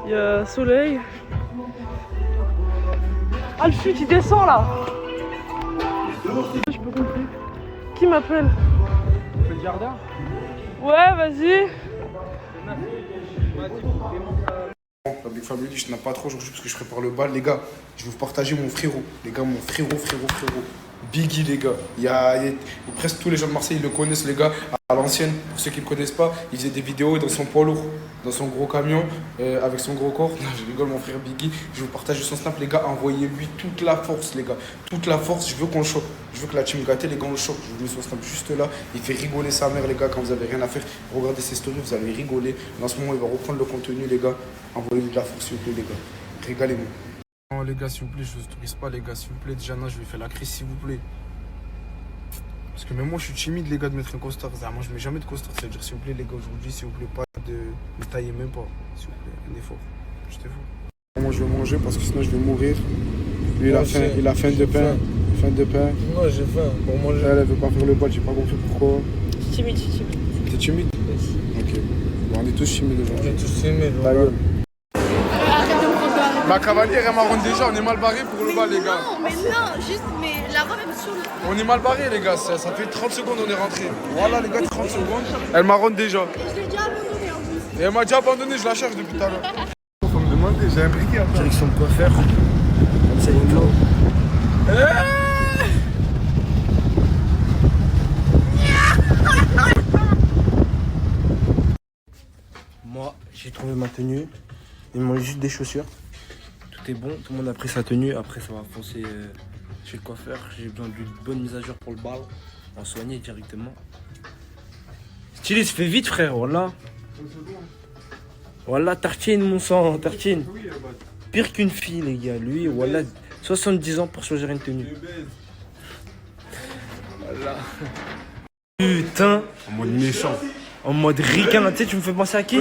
Il y a soleil. Ah, le fut, il descend, là. Je peux compris. Qui m'appelle?
Le jardin?
Ouais, vas-y.
La Big Family, je n'ai pas trop aujourd'hui parce que je prépare le bal, les gars. Je vais vous partager mon frérot. Les gars, mon frérot. Biggie, les gars. Il y a presque tous les gens de Marseille, ils le connaissent, les gars. À l'ancienne, pour ceux qui ne le connaissent pas, il faisait des vidéos dans son poids lourd, dans son gros camion, avec son gros corps. Non, je rigole, mon frère Biggie. Je vais vous partager son snap, les gars. Envoyez-lui toute la force, les gars. Toute la force. Je veux qu'on le choque. Je veux que la team gâtée, les gars, on le choque. Je vous mets son snap juste là. Il fait rigoler sa mère, les gars, quand vous avez rien à faire. Regardez ses stories, vous allez rigoler. En ce moment, il va reprendre le contenu, les gars. Envoyez-lui de la force, s'il vous plaît, les gars. Régalez-moi. Non, les gars, s'il vous plaît, je ne vous autorise pas, les gars, s'il vous plaît. Déjà, non, je vais faire la crise, s'il vous plaît. Parce que même moi, je suis timide, les gars, de mettre un costard. Moi, je mets jamais de costard. C'est-à-dire, s'il vous plaît, les gars, aujourd'hui, s'il vous plaît, pas de me tailler même pas. S'il vous plaît, un effort. Je te fous. Moi, je vais manger parce que sinon, je vais mourir. Lui, il a faim de pain. Faim de pain.
Moi, j'ai faim pour manger.
Elle veut pas faire le bal, j'ai pas compris pourquoi.
Je suis timide.
T'es timide? Ok. Bon, on est tous timides aujourd'hui.
On est tous timides,
Ta gueule.
Ma cavalière, elle m'arronde déjà. On est mal barré pour le bal, les gars.
Non, mais la robe est sur le...
On est mal barré, les gars. Ça fait 30 secondes, on est rentré. Voilà, les gars, 30 secondes. Elle m'arronde déjà.
Je l'ai déjà abandonné en plus.
Et elle m'a déjà abandonné, je la cherche depuis tout à l'heure.
Faut me demander, j'ai un briquet à faire.
Direction de coiffeur. Comme ça, il est là. Moi, j'ai trouvé ma tenue. Il me manque juste des chaussures. Tout est bon, tout le monde a pris sa tenue. Après, ça va foncer chez le coiffeur. J'ai besoin d'une bonne mise à jour pour le bal. En soigner directement. Styliste, fais vite, frère, voilà. Voilà, tartine, mon sang, tartine. Pire qu'une fille, les gars. Lui, voilà, 70 ans pour choisir une tenue. Voilà. Putain.
En mode méchant.
En mode ricain, tu sais, tu me fais penser à qui?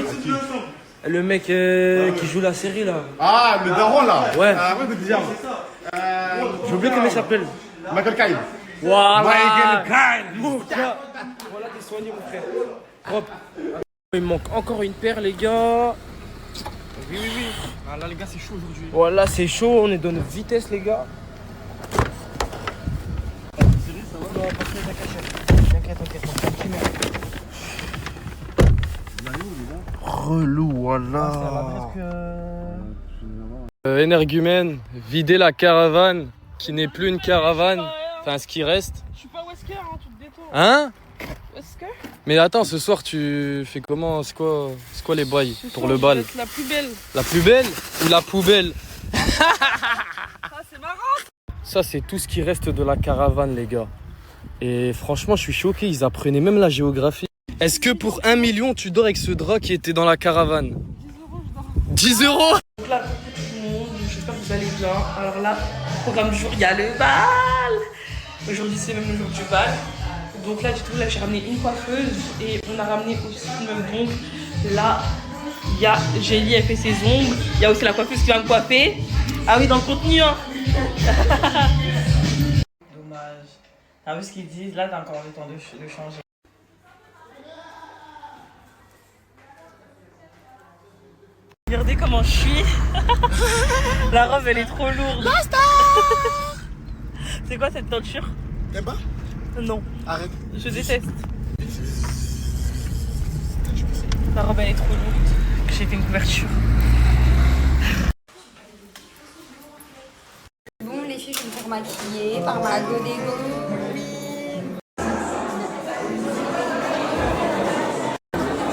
Le mec qui joue la série là.
Ah, le daron là.
Ouais.
Ouais, de diable.
J'ai oublié comment il s'appelle.
Michael Caine.
Voilà.
Michael Caine.
Voilà, t'es soigné, mon frère. Propre. Il me manque encore une paire, les gars.
Oui. Ah là, les gars, c'est chaud aujourd'hui.
Voilà, c'est chaud. On est dans notre vitesse, les gars. Relou, voilà.
Énergumène, vider la caravane, qui n'est plus une caravane. Enfin, ce qui reste.
Je suis pas Wesker, hein, tu te détends.
Hein?
Wesker?
Mais attends, ce soir, tu fais comment? C'est quoi les bails pour le bal?
La plus belle.
La plus belle ou la poubelle?
Ah, c'est marrant.
Ça, c'est tout ce qui reste de la caravane, les gars. Et franchement, je suis choqué. Ils apprenaient même la géographie. Est-ce que pour 1 million, tu dors avec ce drap qui était dans la caravane? 10 euros.
Donc là, tout le monde, j'espère que vous allez bien. Alors là, programme du jour, il y a le bal. Aujourd'hui, c'est même le jour du bal. Donc là, du tout, là, j'ai ramené une coiffeuse et on a ramené aussi même donc là, il y a Gélie, elle fait ses ongles. Il y a aussi la coiffeuse qui vient me coiffer. Ah oui, dans le contenu, hein. Dommage. T'as vu ce qu'ils disent? Là, t'as encore le temps de changer.
Regardez comment je suis. La robe elle est trop lourde. C'est quoi cette teinture?
T'aimes pas?
Non.
Arrête.
Je déteste. La robe elle est trop lourde. J'ai fait une couverture.
Bon les filles, je vais me faire maquiller par ma Godego.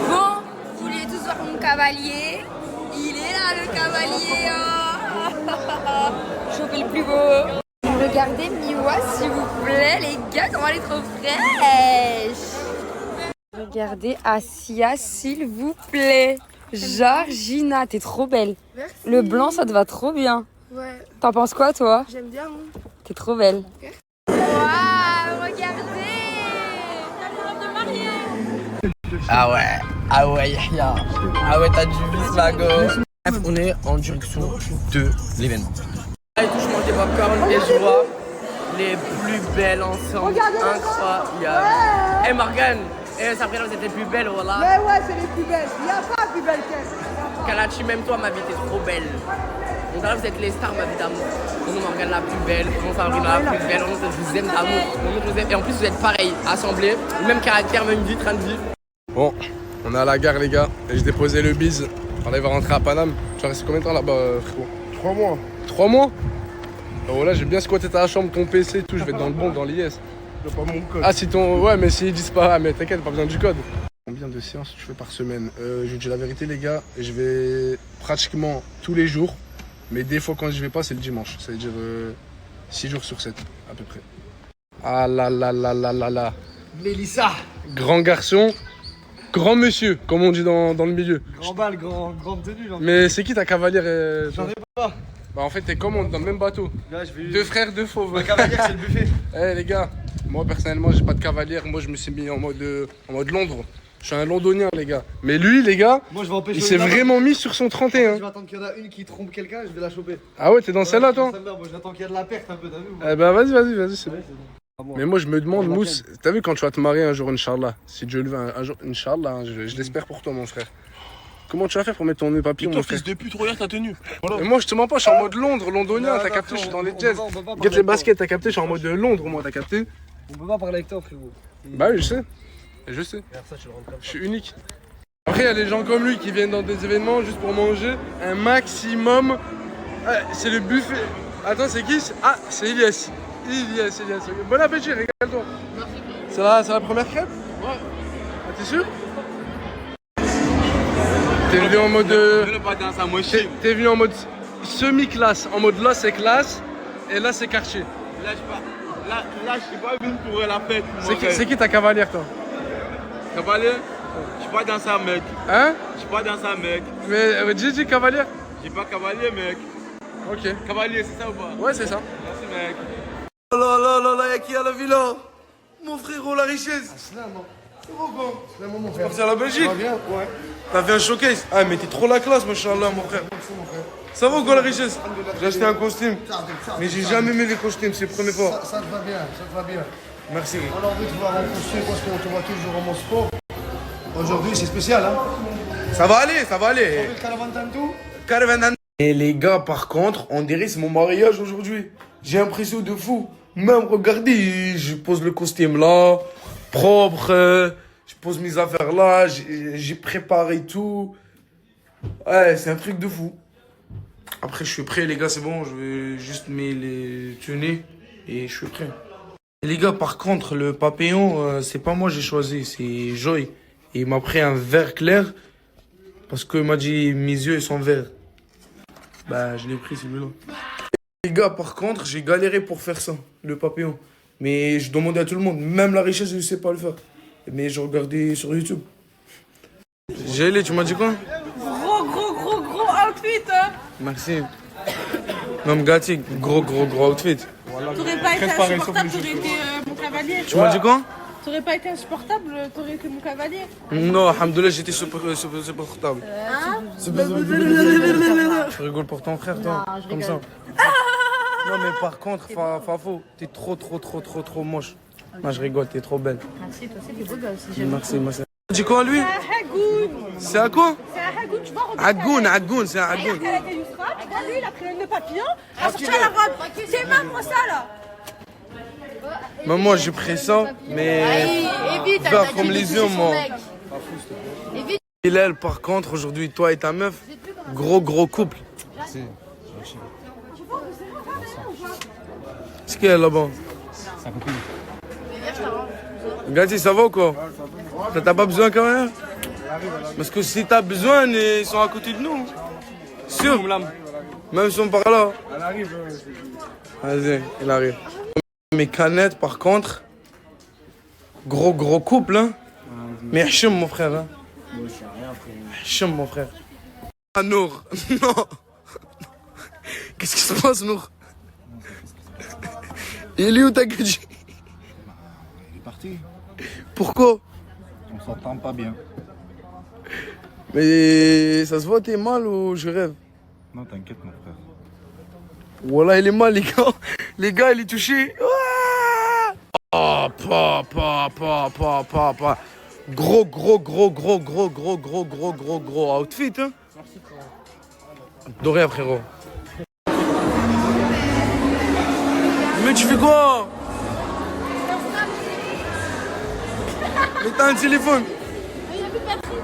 Bon, vous vouliez tous voir mon cavalier. Il est là le cavalier. Oh. Chopez le plus beau. Regardez Miwa s'il vous plaît les gars, comment elle est trop fraîche. Regardez Asia s'il vous plaît. Georgina, t'es trop belle.
Merci.
Le blanc ça te va trop bien.
Ouais.
T'en penses quoi toi?
J'aime bien.
T'es trop belle.
Waouh, regardez.
Ah ouais, Yahya. Ah ouais, t'as du vice, ma go. Bref, on est en direction de l'événement. Là, et tout, je mange des popcorn et je vois les plus belles ensemble. Incroyable. Hey Morgane, Sabrina, vous êtes les plus belles, voilà.
Mais ouais, c'est les plus belles. Il n'y a pas plus belle qu'elle.
Kalachi, même toi, ma vie, t'es trop belle. Donc là, vous êtes les stars, ma vie d'amour. On Morgane la plus belle, on Sabrina la plus belle, on je vous aime d'amour. Et en plus, vous êtes pareil, assemblés, même caractère, même vie, train de vie.
Bon, on est à la gare les gars, et je déposais le bise. On va rentrer à Paname. Tu vas rester combien de temps là-bas frérot?
3 mois.
3 mois? Oh là j'ai bien squatté ta chambre, ton PC et tout, je vais être dans le bon, dans l'IS.
J'ai pas mon code.
Ah si ton... Ouais mais s'ils disent pas, mais t'inquiète, pas besoin du code. Combien de séances tu fais par semaine? Je vous dis la vérité les gars, je vais pratiquement tous les jours. Mais des fois quand je vais pas c'est le dimanche, ça veut dire 6 jours sur 7 à peu près. Ah là là là là là là.
Mélissa.
Grand garçon. Grand monsieur, comme on dit dans le milieu.
Grand bal, grande tenue.
Mais c'est qui ta cavalière
J'en ai pas.
Bah en fait t'es comme on dans le même bateau.
Là,
Deux frères, deux fauves.
Ma cavalière c'est le buffet.
Eh les gars, moi personnellement j'ai pas de cavalière, moi je me suis mis en mode Londres. Je suis un londonien les gars. Mais lui les gars,
moi, je vais empêcher
il s'est vraiment mis sur son 31.
Je vais attendre qu'il y en a une qui trompe quelqu'un, je vais la choper.
Ah ouais t'es dans celle-là toi?
Moi j'attends qu'il y a de la perte un peu, t'as vu?
Eh bah vas-y c'est bon. Mais moi je me demande Mousse, t'as vu quand tu vas te marier un jour Inch'Allah, si Dieu le veut un jour Inch'Allah, hein, je l'espère pour toi mon frère. Comment tu vas faire pour mettre ton nez papillon mon frère?
Fils de pute, regarde ta tenue.
Et moi je te mens pas, je suis en mode Londres, londonien, t'as capté, je suis dans les jazz. Regarde les baskets, t'as capté, je suis en mode Londres moi, t'as capté?
On peut pas parler avec toi frérot.
Bah oui je sais. Je suis unique. Après il y a des gens comme lui qui viennent dans des événements juste pour manger un maximum. C'est le buffet. Attends c'est qui? Ah c'est Ilyes. Ilyes. Bon appétit, régale-toi. C'est la première crêpe? Ouais. Ah, t'es sûr? T'es venu en mode. T'es venu en mode semi-classe. En mode là c'est classe et là c'est quartier.
Là, je suis pas venu pour la fête.
C'est qui ta cavalière toi?
Cavalier? Je suis pas dans ça, mec.
Hein?
Je suis pas dans ça, mec.
Mais Gigi cavalière?
J'ai pas cavalier, mec.
Ok.
Cavalier, c'est ça ou pas?
Ouais, c'est ça.
Merci, mec.
Oh là là là là, y'a qui à la villa? Mon frérot, la richesse.
C'est bon quoi? C'est mon
Tu
frère.
parti à la Belgique?
Ça va bien? Ouais.
T'as fait un showcase? Ah mais t'es trop la classe, machallah mon frère. Ça va ou quoi la richesse? J'ai acheté un costume. Mais j'ai jamais mis les costumes, c'est la première fois.
Ça te va bien, ça te va bien.
Merci.
On a envie de voir en costume parce qu'on te voit toujours en mon sport. Aujourd'hui c'est spécial hein.
Ça va aller, ça va aller.
Le Caravantantou?
Caravan. Et les gars, par contre, on dirait c'est mon mariage aujourd'hui. J'ai l'impression de fou. Même regardez, je pose le costume là, propre. Je pose mes affaires là, j'ai préparé tout. Ouais, c'est un truc de fou. Après, je suis prêt, les gars, c'est bon. Je vais juste mettre les tenues et je suis prêt. Et les gars, par contre, le papillon, c'est pas moi j'ai choisi, c'est Joy. Et il m'a pris un vert clair parce qu'il m'a dit mes yeux ils sont verts. Bah, je l'ai pris celui-là. Les gars, par contre, j'ai galéré pour faire ça, le papillon. Mais je demandais à tout le monde, même la richesse, je ne sais pas le faire. Mais je regardais sur YouTube. Gélé, tu m'as dit quoi?
Gros outfit hein.
Merci. Même Gatti, gros outfit.
T'aurais pas été insupportable, t'aurais été mon cavalier.
Tu m'as dit quoi?
T'aurais pas été insupportable, t'aurais été mon cavalier.
Non, alhamdoulilah, j'étais supportable. Tu rigoles pour ton frère, toi?
Non, je
comme
rigole.
ça. Non, mais par contre, Fafo, t'es trop moche. Non, je rigole, t'es trop belle.
Merci, toi aussi, t'es beau gosse.
Merci. Tu dis quoi, lui? C'est à quoi?
C'est
Hagoun, tu vois, regarde.
Agoun, c'est un Agoun.
Elle était Yusra, tu vois, lui, il a pris le nœud papillon, il a sorti la robe. C'est marrant, ça, là.
Mais moi, j'ai pris ça, mais.
Évite, elle
Faire
t'a
comme
dit de
les
toucher
yeux,
son
moi.
mec. Évite.
Hillel, par contre, aujourd'hui, toi et ta meuf, gros couple. C'est qui elle là-bas?
Sa copine.
Gati, ça va ou quoi? T'as pas besoin quand même? Parce que si t'as besoin, ils sont à côté de nous. Sûr? Même ils sont par là.
Elle arrive.
Vas-y, il arrive. Mes canettes, par contre, gros couple, hein. Mais Hachim, mon frère, hein. Hachim, mon frère. Ah, Nour, non. Qu'est-ce qui se passe, Nour? Il est où ta gadji?
Il est parti.
Pourquoi?
On s'entend pas bien.
Mais ça se voit, t'es mal ou je rêve?
Non, t'inquiète, mon frère.
Voilà, il est mal, les gars. Les gars, il est touché. Oh, pas. Gros outfit, hein. De rien, frérot. Mais tu fais quoi? Mais t'as un téléphone.
Il n'y a plus de batterie.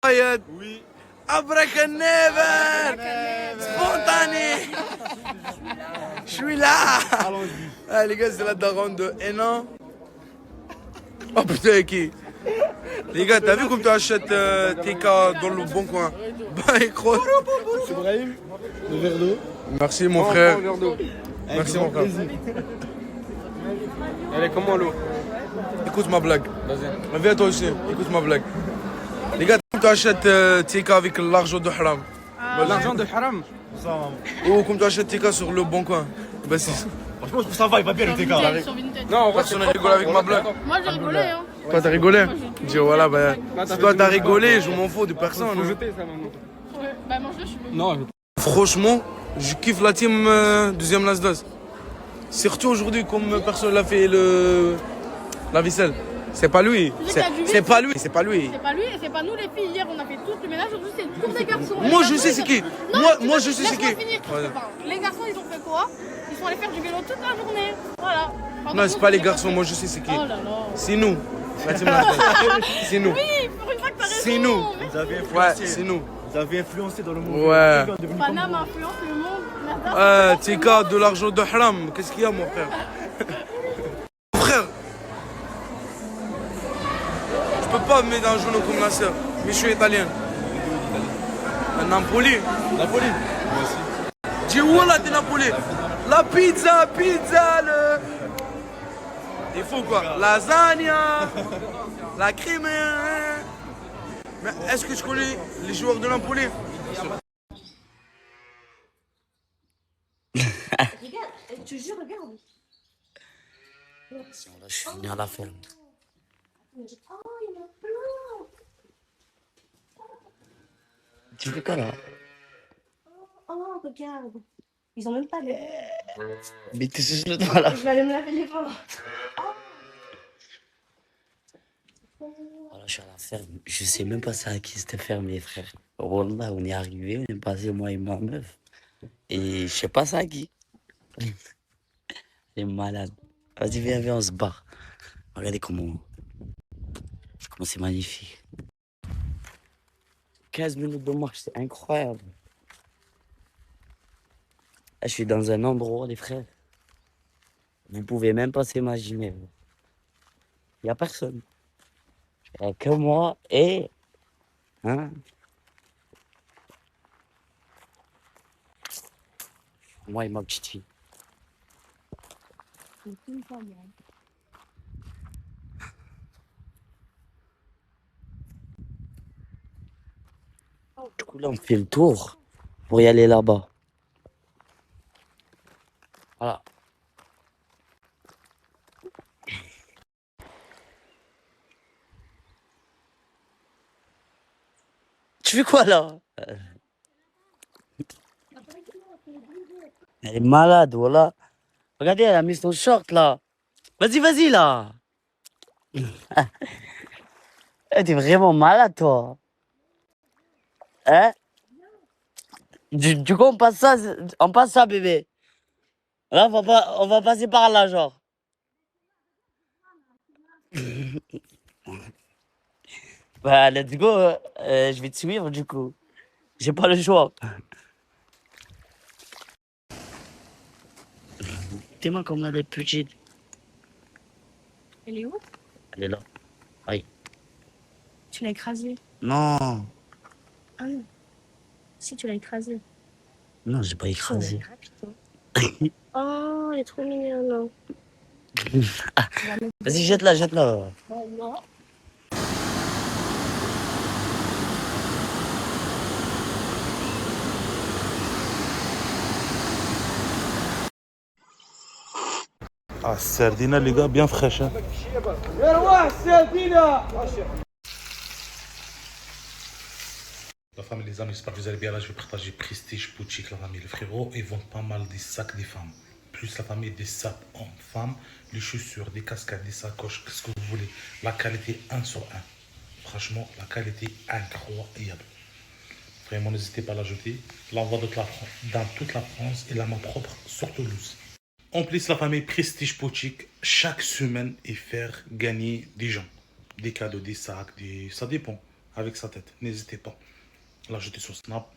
Ayad. Oui. Abracadabra. Spontané. Je suis là. Ah, les gars, c'est la daronne de Hénin. Oh putain, qui? Les gars, t'as vu comme tu achètes TK dans le bon coin? Bah, écroche.
C'est Brahim, le verre d'eau.
Merci, mon frère. Merci, mon frère.
Elle est comment l'eau?
Écoute ma blague.
Vas-y.
Viens toi aussi, écoute ma blague. Les gars, tu achètes TK avec l'argent de haram.
L'argent de haram?
Ou comme tu achètes TK sur le bon coin. Bah, c'est...
Franchement, ça va, il va bien le TK.
Non, personne n'a rigolé avec ma blague.
Moi, j'ai rigolé, hein.
Toi, t'as rigolé? Je dis, voilà, bah. Si toi, t'as rigolé, je m'en fous de personne.
Faut
hein.
jeter ça maintenant.
Ouais, bah, mange-le, je suis bon.
Non,
Franchement, je kiffe la team deuxième Nasdaq. Surtout aujourd'hui, comme personne l'a fait la vaisselle. C'est pas lui. C'est pas lui. C'est pas lui.
C'est pas lui et c'est pas nous les filles. Hier, on a fait tout le ménage. Aujourd'hui, c'est le tour des garçons.
Moi, je sais c'est qui. Moi, je sais c'est qui.
Finir, les garçons, ils ont fait quoi? Ils sont allés faire du vélo toute la journée. Voilà.
Non, c'est pas les garçons. Moi, je sais c'est qui.
Oh là là.
C'est nous. La team Nasdaq. C'est nous.
Oui, pour une fois que t'as raison.
C'est nous.
Vous avez influencé.
Ouais, c'est nous.
Vous avez influencé dans le monde.
Ouais.
Paname influence le monde.
TK de l'argent de haram. Qu'est-ce qu'il y a, mon frère? Frère. Je peux pas me mettre un genou comme la sœur, mais je suis italien. Napoli.
Napoli. Moi aussi.
Dis où là, t'es Napoli? La pizza, le. Il faut quoi? Lasagna, la crème. Mais est-ce que tu connais les joueurs de Napoli?
Regarde, je te jure, regarde.
Là, je suis venu à la ferme.
Oh, il y en a plein.
Tu fais quoi là?
Oh, regarde. Ils ont même pas de...
Mais t'es sur le doigt là.
Je vais aller me laver les mains.
Voilà, je suis à la ferme. Je sais même pas c'est à qui cette ferme, les frères. Wallah, on est arrivé, on est passé moi et ma meuf. Et je sais pas ça à qui. Elle est malade. Vas-y, viens, on se barre. Regardez comment c'est magnifique. 15 minutes de marche, c'est incroyable. Là, je suis dans un endroit, les frères. Vous pouvez même pas s'imaginer. Il n'y a personne. Il n'y a que moi et... Hein? Moi et ma petite fille. Du coup, là, on fait le tour pour y aller là-bas. Voilà. Tu fais quoi là? Elle est malade, voilà. Regardez, elle a mis son short là. Vas-y là. Elle est vraiment malade, toi.
Hein? Du coup, on passe ça, bébé. Là, on va passer par là, genre. Bah, let's go. Je vais te suivre, du coup. J'ai pas le choix. T'es-moi comme elle est petite.
Elle est où?
Elle est là. Aïe.
Tu l'as écrasée.
Non.
Ah non. Si, tu l'as écrasée.
Non, j'ai pas écrasé.
Oh, elle est trop mignonne.
Vas-y, jette-la, jette-la.
Oh, non.
Ah, sardina, les gars, bien fraîche. Hein.
La famille, les amis, j'espère que vous allez bien. Là, je vais partager Prestige Boutique, la famille. Les frérots, ils vendent pas mal des sacs des femmes. Plus la famille des sacs hommes-femmes, les chaussures, des casquettes, des sacoches, qu'est-ce que vous voulez. La qualité 1 sur 1. Franchement, la qualité incroyable. Vraiment, n'hésitez pas à l'ajouter. L'envoi dans toute la France et la main propre sur Toulouse. En plus, la famille Prestige Boutique, chaque semaine, et faire gagner des gens. Des cadeaux, des sacs, ça dépend. Avec sa tête, n'hésitez pas. L'ajouter sur Snap.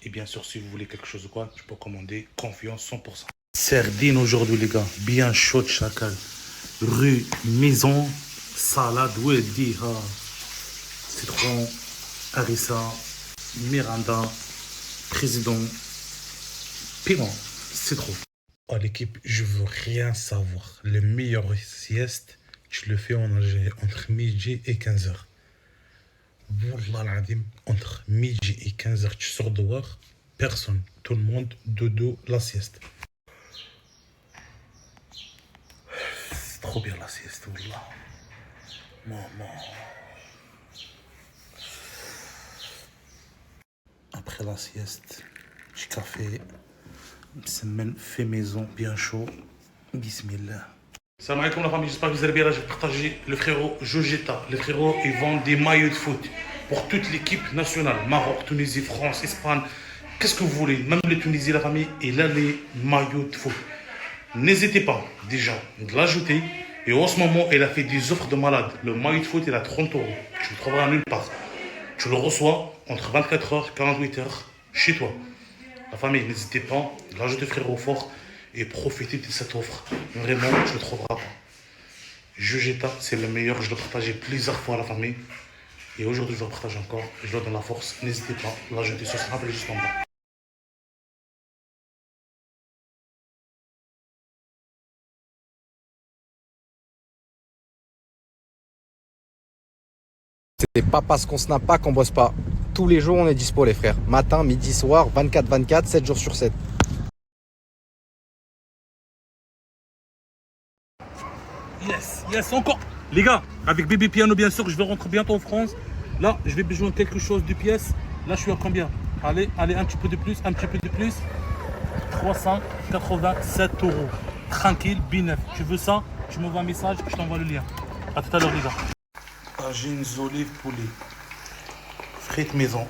Et bien sûr, si vous voulez quelque chose ou quoi, je peux commander. Confiance 100%. Sardine aujourd'hui, les gars. Bien chaud de chacal. Rue, maison, salade, citron, harissa, miranda, président, piment, citron. Oh l'équipe, je veux rien savoir. Le meilleur sieste, je le fais en Algérie entre midi et 15h. Wallah l'azim, entre midi et 15h, tu sors dehors, personne, tout le monde, dodo, la sieste. C'est trop bien la sieste, wallah. Maman. Après la sieste, petit café, semaine fait maison, bien chaud. Bismillah. Salam alaikum la famille, j'espère que vous allez bien. Là, je vais partager le frérot Jojeta. Les frérots, ils vendent des maillots de foot pour toute l'équipe nationale. Maroc, Tunisie, France, Espagne, qu'est-ce que vous voulez. Même les Tunisiens, la famille, il a les maillots de foot. N'hésitez pas déjà de l'ajouter. Et en ce moment, il a fait des offres de malade. Le maillot de foot, il a 30 €. Tu le trouveras nulle part. Tu le reçois entre 24 heures, 48 heures chez toi. La famille, n'hésitez pas de l'ajouter frérot fort. Et profitez de cette offre. Vraiment, tu ne le trouveras pas. Jojeta, c'est le meilleur. Je l'ai partagé plusieurs fois à la famille. Et aujourd'hui, je le partage encore. Je leur donne la force. N'hésitez pas à l'ajouter sur Snap et juste en bas.
C'est pas parce qu'on snap pas qu'on bosse pas. Tous les jours, on est dispo, les frères. Matin, midi, soir, 24/24, 7 jours sur 7.
Yes, encore. Les gars, avec Bébé Piano, bien sûr, je vais rentrer bientôt en France. Là, je vais besoin de quelque chose de pièces. Là, je suis à combien? Allez, un petit peu de plus, 387 €. Tranquille, binef. Tu veux ça? Tu m'envoies un message, je t'envoie le lien. A tout à l'heure, les gars. Tagine, olives, poulet. Frites maison.